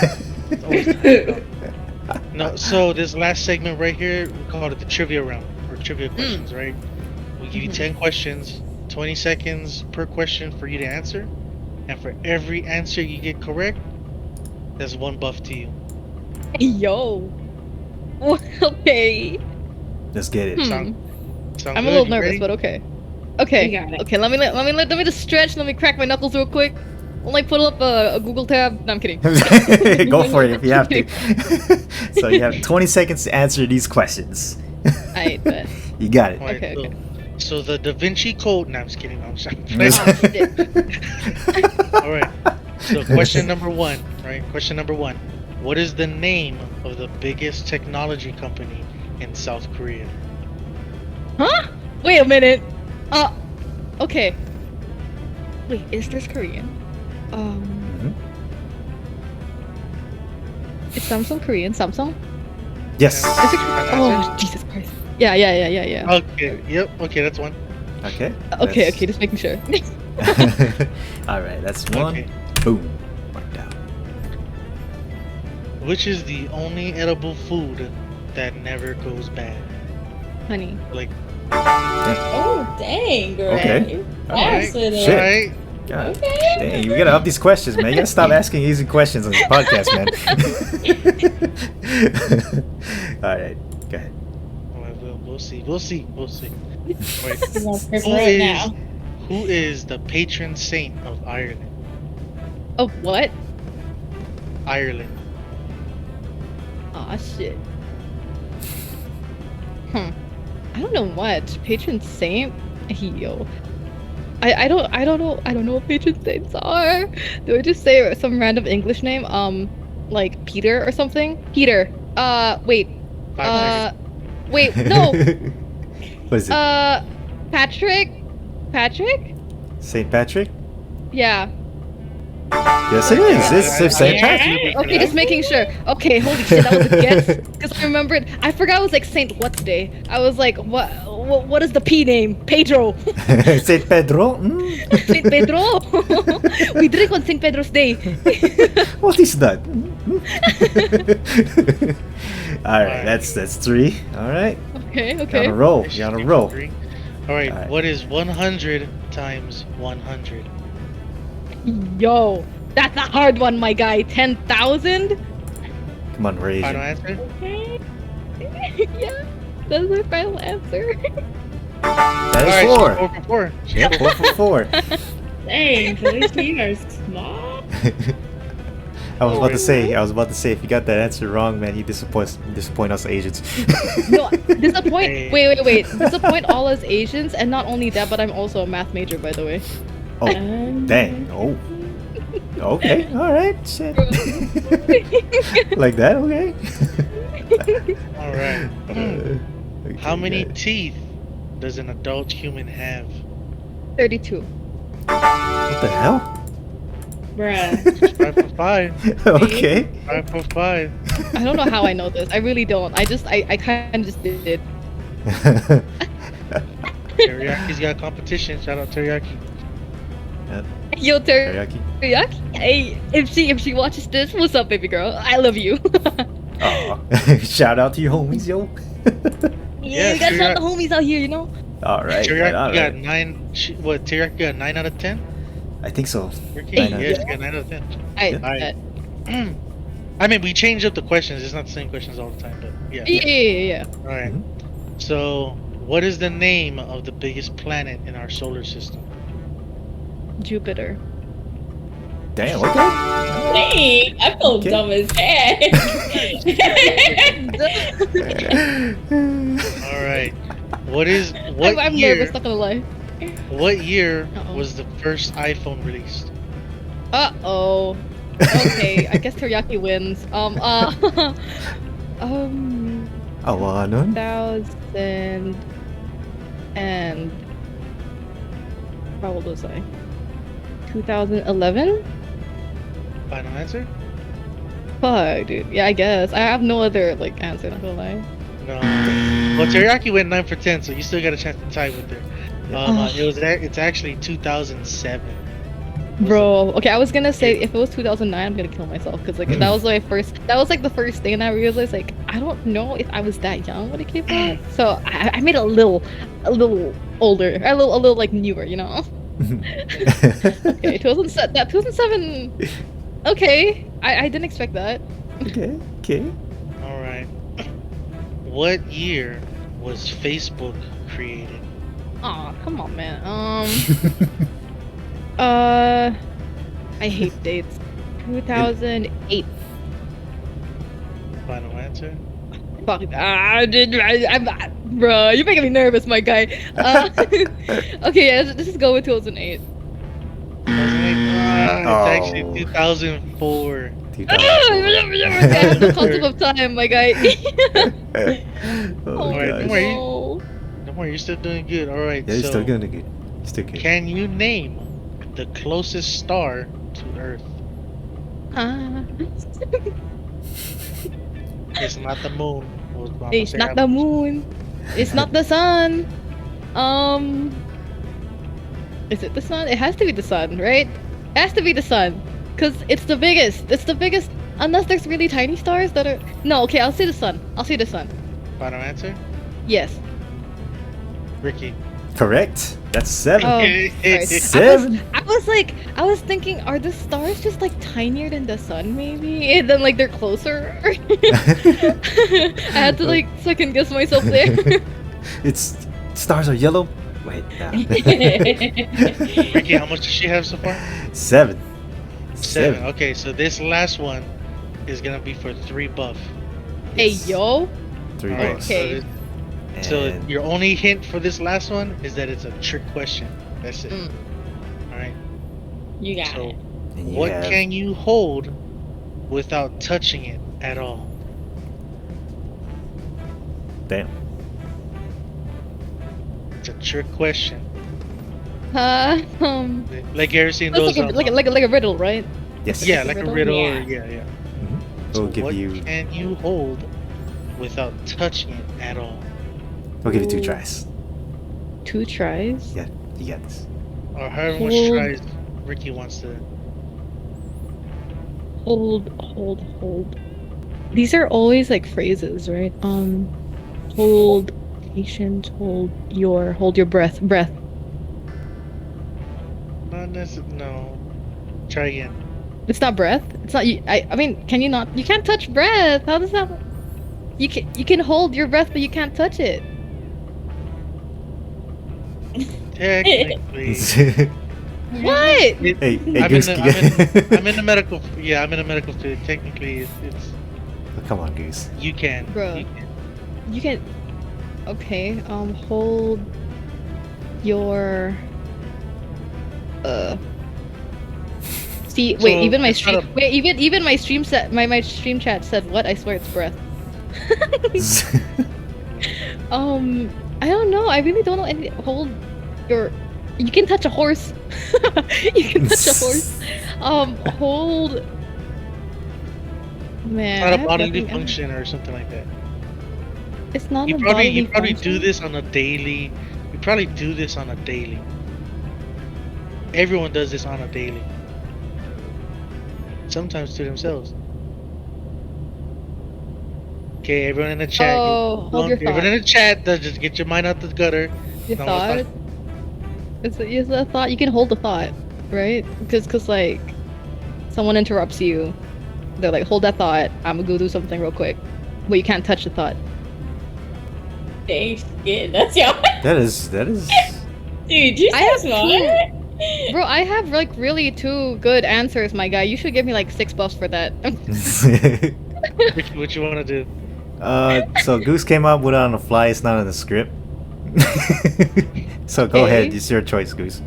No, so this last segment right here, we call it the trivia round, or trivia questions, right? We give you 10 questions, 20 seconds per question for you to answer, and for every answer you get correct, there's one buff to you. Yo. Okay. Let's get it. Hmm. Sound I'm a good? little You nervous, ready? but okay. Okay. You got it. Okay. Let me just stretch. Let me crack my knuckles real quick. I'll like pull up a Google tab. No, I'm kidding. Go for it if you have to. So you have 20 seconds to answer these questions. I bet. You got it. Alright, Okay. So the Da Vinci Code. No, I'm just kidding. I'm just Alright. So question number one, right? Question number one. What is the name of the biggest technology company in South Korea? Huh? Wait a minute. Okay. Wait, is this Korean? Mhm. Is Samsung Korean? Samsung? Yes. Is it? Final Oh, answer? Jesus Christ. Yeah. Okay. Yep. Okay, that's one. Okay. Okay, just making sure. All right, that's one. Okay. Boom. Marked out. Which is the only edible food that never goes bad? Honey. Like, Oh, dang, girl. Okay. You Alright. fast with it. Shit. alright. God, Okay. dang, you gotta up these questions, man. You gotta stop asking easy questions on this podcast, man. All right, go ahead. Alright, we'll see. We'll see. Alright. You want to Who prefer it is now? who is the patron saint of Ireland? Of what? Ireland. Aw, shit. I don't know much. Patron saint? Yo. I don't know what patron saints are. Do I just say some random English name? Like Peter or something? Peter. Wait. 5 Wait, no. What is it? Patrick? Patrick? St. Patrick? Yeah. Yes, it is. It's St. Patrick. seconds. Okay, just making sure. Okay, holy shit, that was a guess. Because I remembered, I forgot it was like Saint what's day. I was like, what is the P name? Pedro. St. Pedro? Mm? Saint Pedro. We drink on Saint Pedro's day. What is that? All right, that's three. All right, Okay, you're on okay. a roll. You're on a roll. Alright, Alright. what is 100 times 100? Yo, that's a hard one, my guy. 10,000? Come on, we're Final Asian. answer? Okay. Yeah, that's my final answer. That is Alright, four. she's 4 for 4. Yep, 4 for 4. Dang, Felicia, you are small. I was about to say, if you got that answer wrong, man, you disappoint us Asians. No, disappoint. Hey. Wait. Disappoint all us Asians, and not only that, but I'm also a math major, by the way. Oh, dang. Oh. Okay. All right. Shit. Like that. Okay. Alright. Okay, How many good. teeth does an adult human have? 32. What the hell? Bruh. 5 for 5. Okay. 5 for 5. I don't know how I know this. I really don't. I kind of just did. Teriyaki's got competition. Shout out Teriyaki. Yo, Teriyaki. Teriyaki. Hey, if she watches this, what's up, baby girl? I love you. Aw. Shout out to your homies, yo. Yeah, you gotta shout the Teriyaki. homies out here, you know. All right. Teriyaki all got right. 9. What? Teriyaki got 9 out of 10. I think so. Teriyaki? Nine out of Yeah, she 10. got 9 out of 10. I, Alright. I mean, we changed up the questions. It's not the same questions all the time, but yeah. yeah. All right. Mhm. So, what is the name of the biggest planet in our solar system? Jupiter. Damn. Okay. Dang, I feel Okay. dumb as heck. All right. What I'm year? nervous, not gonna lie. What year Uh-oh. was the first iPhone released? Uh-oh. Okay, I guess Teriyaki wins. Awanon. 2000 and how old was I? 2011? Final answer? Fuck, dude. Yeah, I guess. I have no other like answer, not gonna lie. No. Well, Teriyaki went 9 for 10, so you still got a chance to tie with her. It's actually 2007. Bro, okay, I was gonna say if it was 2009, I'm gonna kill myself because like that was the first thing, and I realized like I don't know if I was that young when it came out, so I made it a little older, a little like newer, you know. Okay, 2007. Okay, I didn't expect that. Okay. Okay. All right. What year was Facebook created? Aw, come on, man. I hate dates. 2008. Final answer? Fuck. Bro, you're making me nervous, my guy. Okay, yeah, let's just go with 2008. 2008? Oh. It's actually 2004. 2004. I have no concept of time, my guy. Oh, Alright, gosh. don't worry. No. Don't worry, you're still doing good. All right. Yeah, you're so still good. You're still good. can you name the closest star to Earth? Ah. It's not the moon. Well, I'm gonna It's say not I'm- the moon. It's not the sun. Is it the sun? It has to be the sun, right? It has to be the sun, cause it's the biggest. It's the biggest. Unless there's really tiny stars that are. No, okay, I'll say the sun. I'll say the sun. Final answer, Yes. Ricky. Correct. That's 7. Oh, sorry. 7. I was thinking, are the stars just like tinier than the sun, maybe? And then like they're closer. I had to like second guess myself there. It's stars are yellow. Wait, nah. Ricky, how much does she have so far? 7. 7. Okay, so this last one is gonna be for 3 buff. Hey Yes. yo. 3 Alright, bucks. Okay. So And your only hint for this last one is that it's a trick question. That's it. Mm. All right. You got So it. and you what have- can you hold without touching it at all? Damn. It's a trick question. Like you ever seen That's those? like a riddle, right? Yes. yeah, like like a a riddle? riddle. Yeah. Or, yeah. We'll So give what you. can you hold without touching it at all? We'll give you 2 Ooh. tries. 2 tries. Yeah, you got this. Or however much Hold. tries Ricky wants to. Hold. These are always like phrases, right? Hold, patient, hold your breath. Not necessarily. No. Try again. It's not breath. It's not you. I mean, can you not? You can't touch breath. How does that? You can hold your breath, but you can't touch it. Technically. What? It- Hey, I'm Goose. I'm in the medical. Yeah, I'm in the medical field. Technically, it's Come on, Goose. you can. Bruh. You can. You can. Okay. Hold your. See, wait. So, Even my it's not stream. Wait. Even my stream set. My stream chat said what? I swear it's breath. I don't know. I really don't know any. Hold your. You can touch a horse. You can touch a horse. Hold. Man. It's I not a have bodily nothing- function or something like that. It's not a You bodily probably do function. this on a daily. You probably do this on a daily. Everyone does this on a daily. Sometimes to themselves. Okay, everyone in the chat. Oh, hold your everyone in the chat, just get your mind out the gutter. Your No, thought. it's It's a thought. You can hold the thought, right? Because like, someone interrupts you, they're like, "Hold that thought. I'm gonna go do something real quick," but you can't touch the thought. Dang shit, that's y'all. That is. Dude, you're I so have smart. Bro, I have like really 2 good answers, my guy. You should give me like 6 buffs for that. What you want to do? So Goose came up with it on the fly. It's not in the script. So go Okay. ahead. It's your choice, Goose.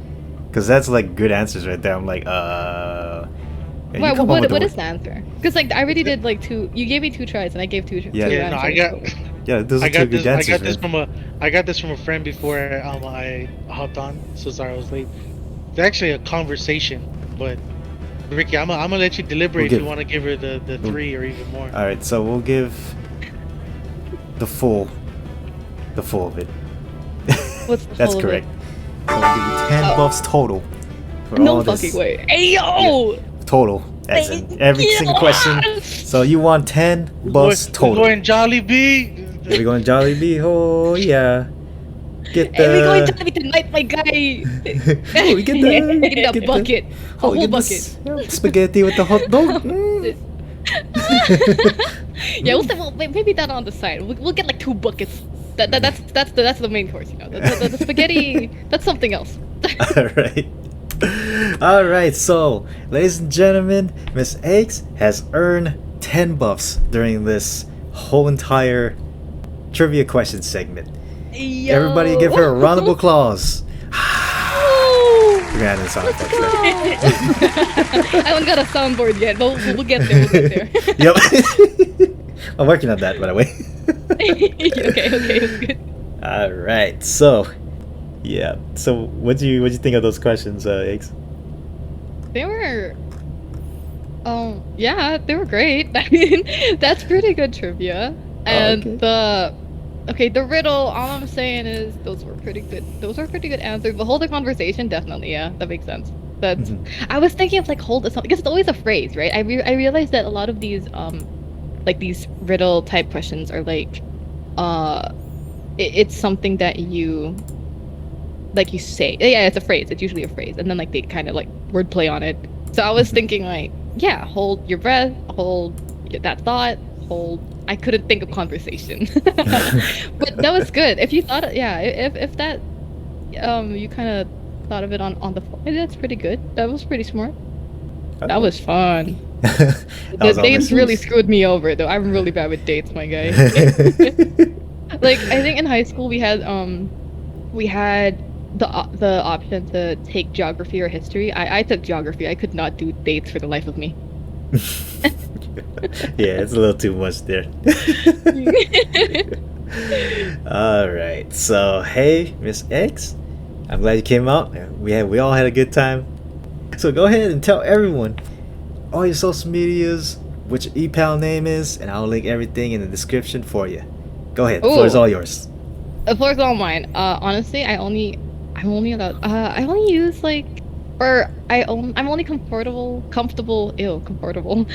Because that's like good answers right there. I'm like, yeah, you Well, come up with what the- is the answer? Because like I already did like 2. You gave me 2 tries, and I gave 2. Yeah. two Yeah, no, I answers. got. Yeah, those are I 2 got good this. answers. man. I got this from a friend before I hopped on. So sorry I was late. It's actually a conversation, but Ricky, I'm gonna let you deliberate if give- you want to give her the 3 or even more. All right, so we'll give the full of it. What's the That's full of it? correct. So we'll give you 10 buffs total. For No all this fucking way. Hey yo! total, as in every single question. So you want 10 buffs We're total. going Jolly Bee. We're going Jolly Bee. Oh yeah. Get the. Hey, we going to tonight, my guy. Oh, we get the. Get the bucket. A Oh, we whole get bucket. the spaghetti with the hot dog. Mm. Yeah, well, maybe that on the side. We'll get like 2 buckets. That's the main course, you know. The spaghetti, that's something else. All right. So, ladies and gentlemen, Miss Eggs has earned 10 buffs during this whole entire trivia question segment. Yo. Everybody, give her a round of applause. Woo! We're gonna add in sound effects there. I haven't got a soundboard yet, but we'll get there. We'll get there. Yep. I'm working on that, by the way. Okay, it's good. All right. So, yeah. So, what'd you think of those questions, Eggs? They were, yeah, they were great. I mean, that's pretty good trivia. And okay. the riddle, all I'm saying is those were pretty good. Those were pretty good answers. But hold the conversation, definitely, yeah, that makes sense. That's Mhm. I was thinking of like hold something because it's always a phrase, right? I realized that a lot of these riddle type questions are like it's something that you like you say. Yeah, it's a phrase. It's usually a phrase, and then like they kind of like wordplay on it. So I was thinking like, yeah, hold your breath, hold that thought, hold. I couldn't think of conversation, but that was good. If you thought, yeah, if that you kind of thought of it on the fly, that's pretty good. That was pretty smart. That was fun. That The was all dates Miss really Luz. screwed me over though. I'm really bad with dates, my guy. Like I think in high school we had the option to take geography or history. I took geography. I could not do dates for the life of me. Yeah, it's a little too much there. All right. So, hey, Miss X, I'm glad you came out. We all had a good time. So go ahead and tell everyone all your social medias, what your Epal name is, and I'll link everything in the description for you. Go ahead. The floor is Ooh. all yours. The floor's all mine. Honestly, I'm only allowed. I only use like, or I'm only comfortable. Ew, comfortable.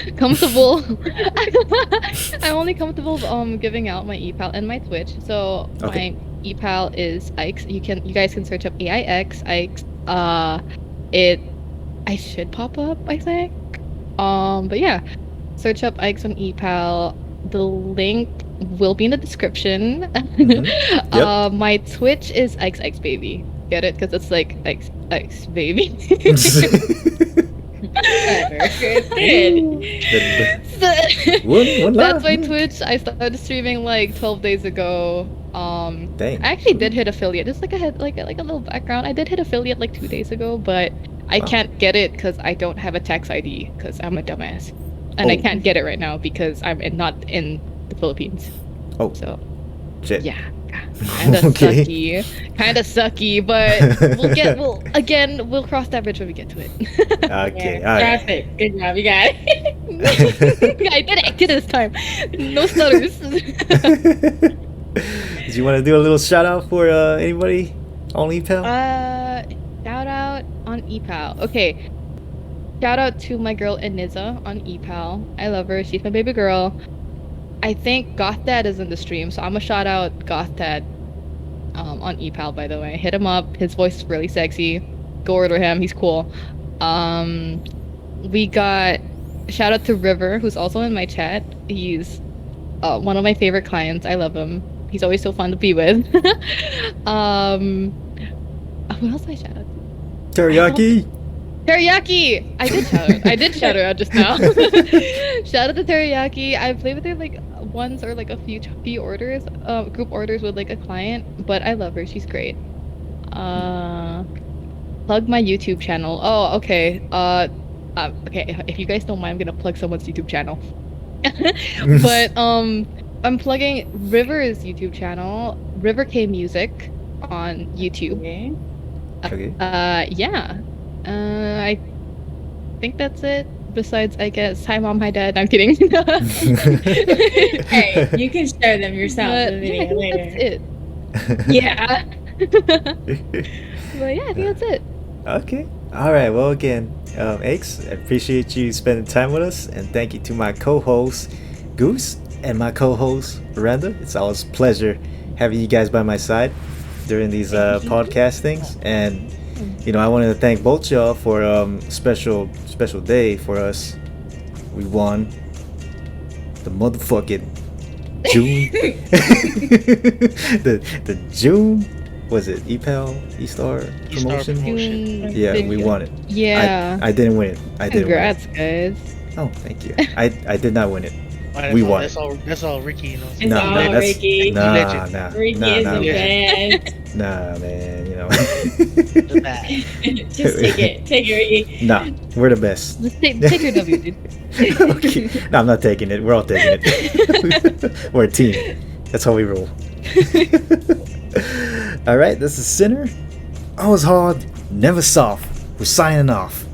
I'm only comfortable giving out my Epal and my Twitch. So Okay. my Epal is Ix. You guys can search up AIX Ix. It I should pop up, I think. But yeah, search up Ix on Epal. The link will be in the description. Yep. My Twitch is XX baby. Get it? Because it's like X baby. Whatever. It's good. One That's my live. Twitch. I started streaming like 12 days ago. Dang. I actually did hit affiliate. Just like I had like a little background. I did hit affiliate like 2 days ago, but I Wow. can't get it because I don't have a tax ID because I'm a dumbass, and I Oh. can't get it right now because not in the Philippines. Oh. So Shit. yeah, kind of Okay. sucky, but we'll cross that bridge when we get to it. Okay. Yeah, All right. traffic. Good job. You got it. I did it this time. No stutters. Did you want to do a little shout out for anybody on Epal? Shout out on Epal. Okay. Shout out to my girl Iniza on Epal. I love her. She's my baby girl. I think Gothdad is in the stream, so I'm gonna shout out Gothdad on Epal, by the way. Hit him up. His voice is really sexy. Go order him. He's cool. We got shout out to River, who's also in my chat. He's one of my favorite clients. I love him. He's always so fun to be with. Who else did I shout out? Teriyaki. Teriyaki! I did shout her out just now. Shout out to Teriyaki. I played with her like once or like a few orders, group orders with like a client, but I love her. She's great. Plug my YouTube channel. Oh, okay. Okay. If you guys don't mind, I'm gonna plug someone's YouTube channel. But I'm plugging River's YouTube channel, River K Music, on YouTube. Okay. Okay. Yeah. I think that's it. Besides, I guess, hi mom, hi dad. I'm kidding. Hey, you can share them yourself But in the yeah, I video think later. that's it. Yeah. But yeah, I think that's it. Okay. All right. Well, again, X, I appreciate you spending time with us, and thank you to my co-host Goose and my co-host Miranda. It's always a pleasure having you guys by my side during these podcast things, and I wanted to thank both y'all for special day for us. We won the motherfucking June the June, was it Epal E-Star E-Star promotion? promotion. Yeah, we won it. Yeah. I didn't win it. I didn't win it. Congrats, guys. Oh, thank you. I did not win it. Alright, We that's won all, that's all Ricky, you know. It's all Ricky. Nah, Legend. nah, Ricky nah, is nah, the man. best. Nah, man, The bad. Just take it, Ricky. Nah, we're the best. Just take your W, dude. Okay. No, I'm not taking it. We're all taking it. We're a team. That's how we roll. All right, this is Sinner. Always hard, never soft. We're signing off.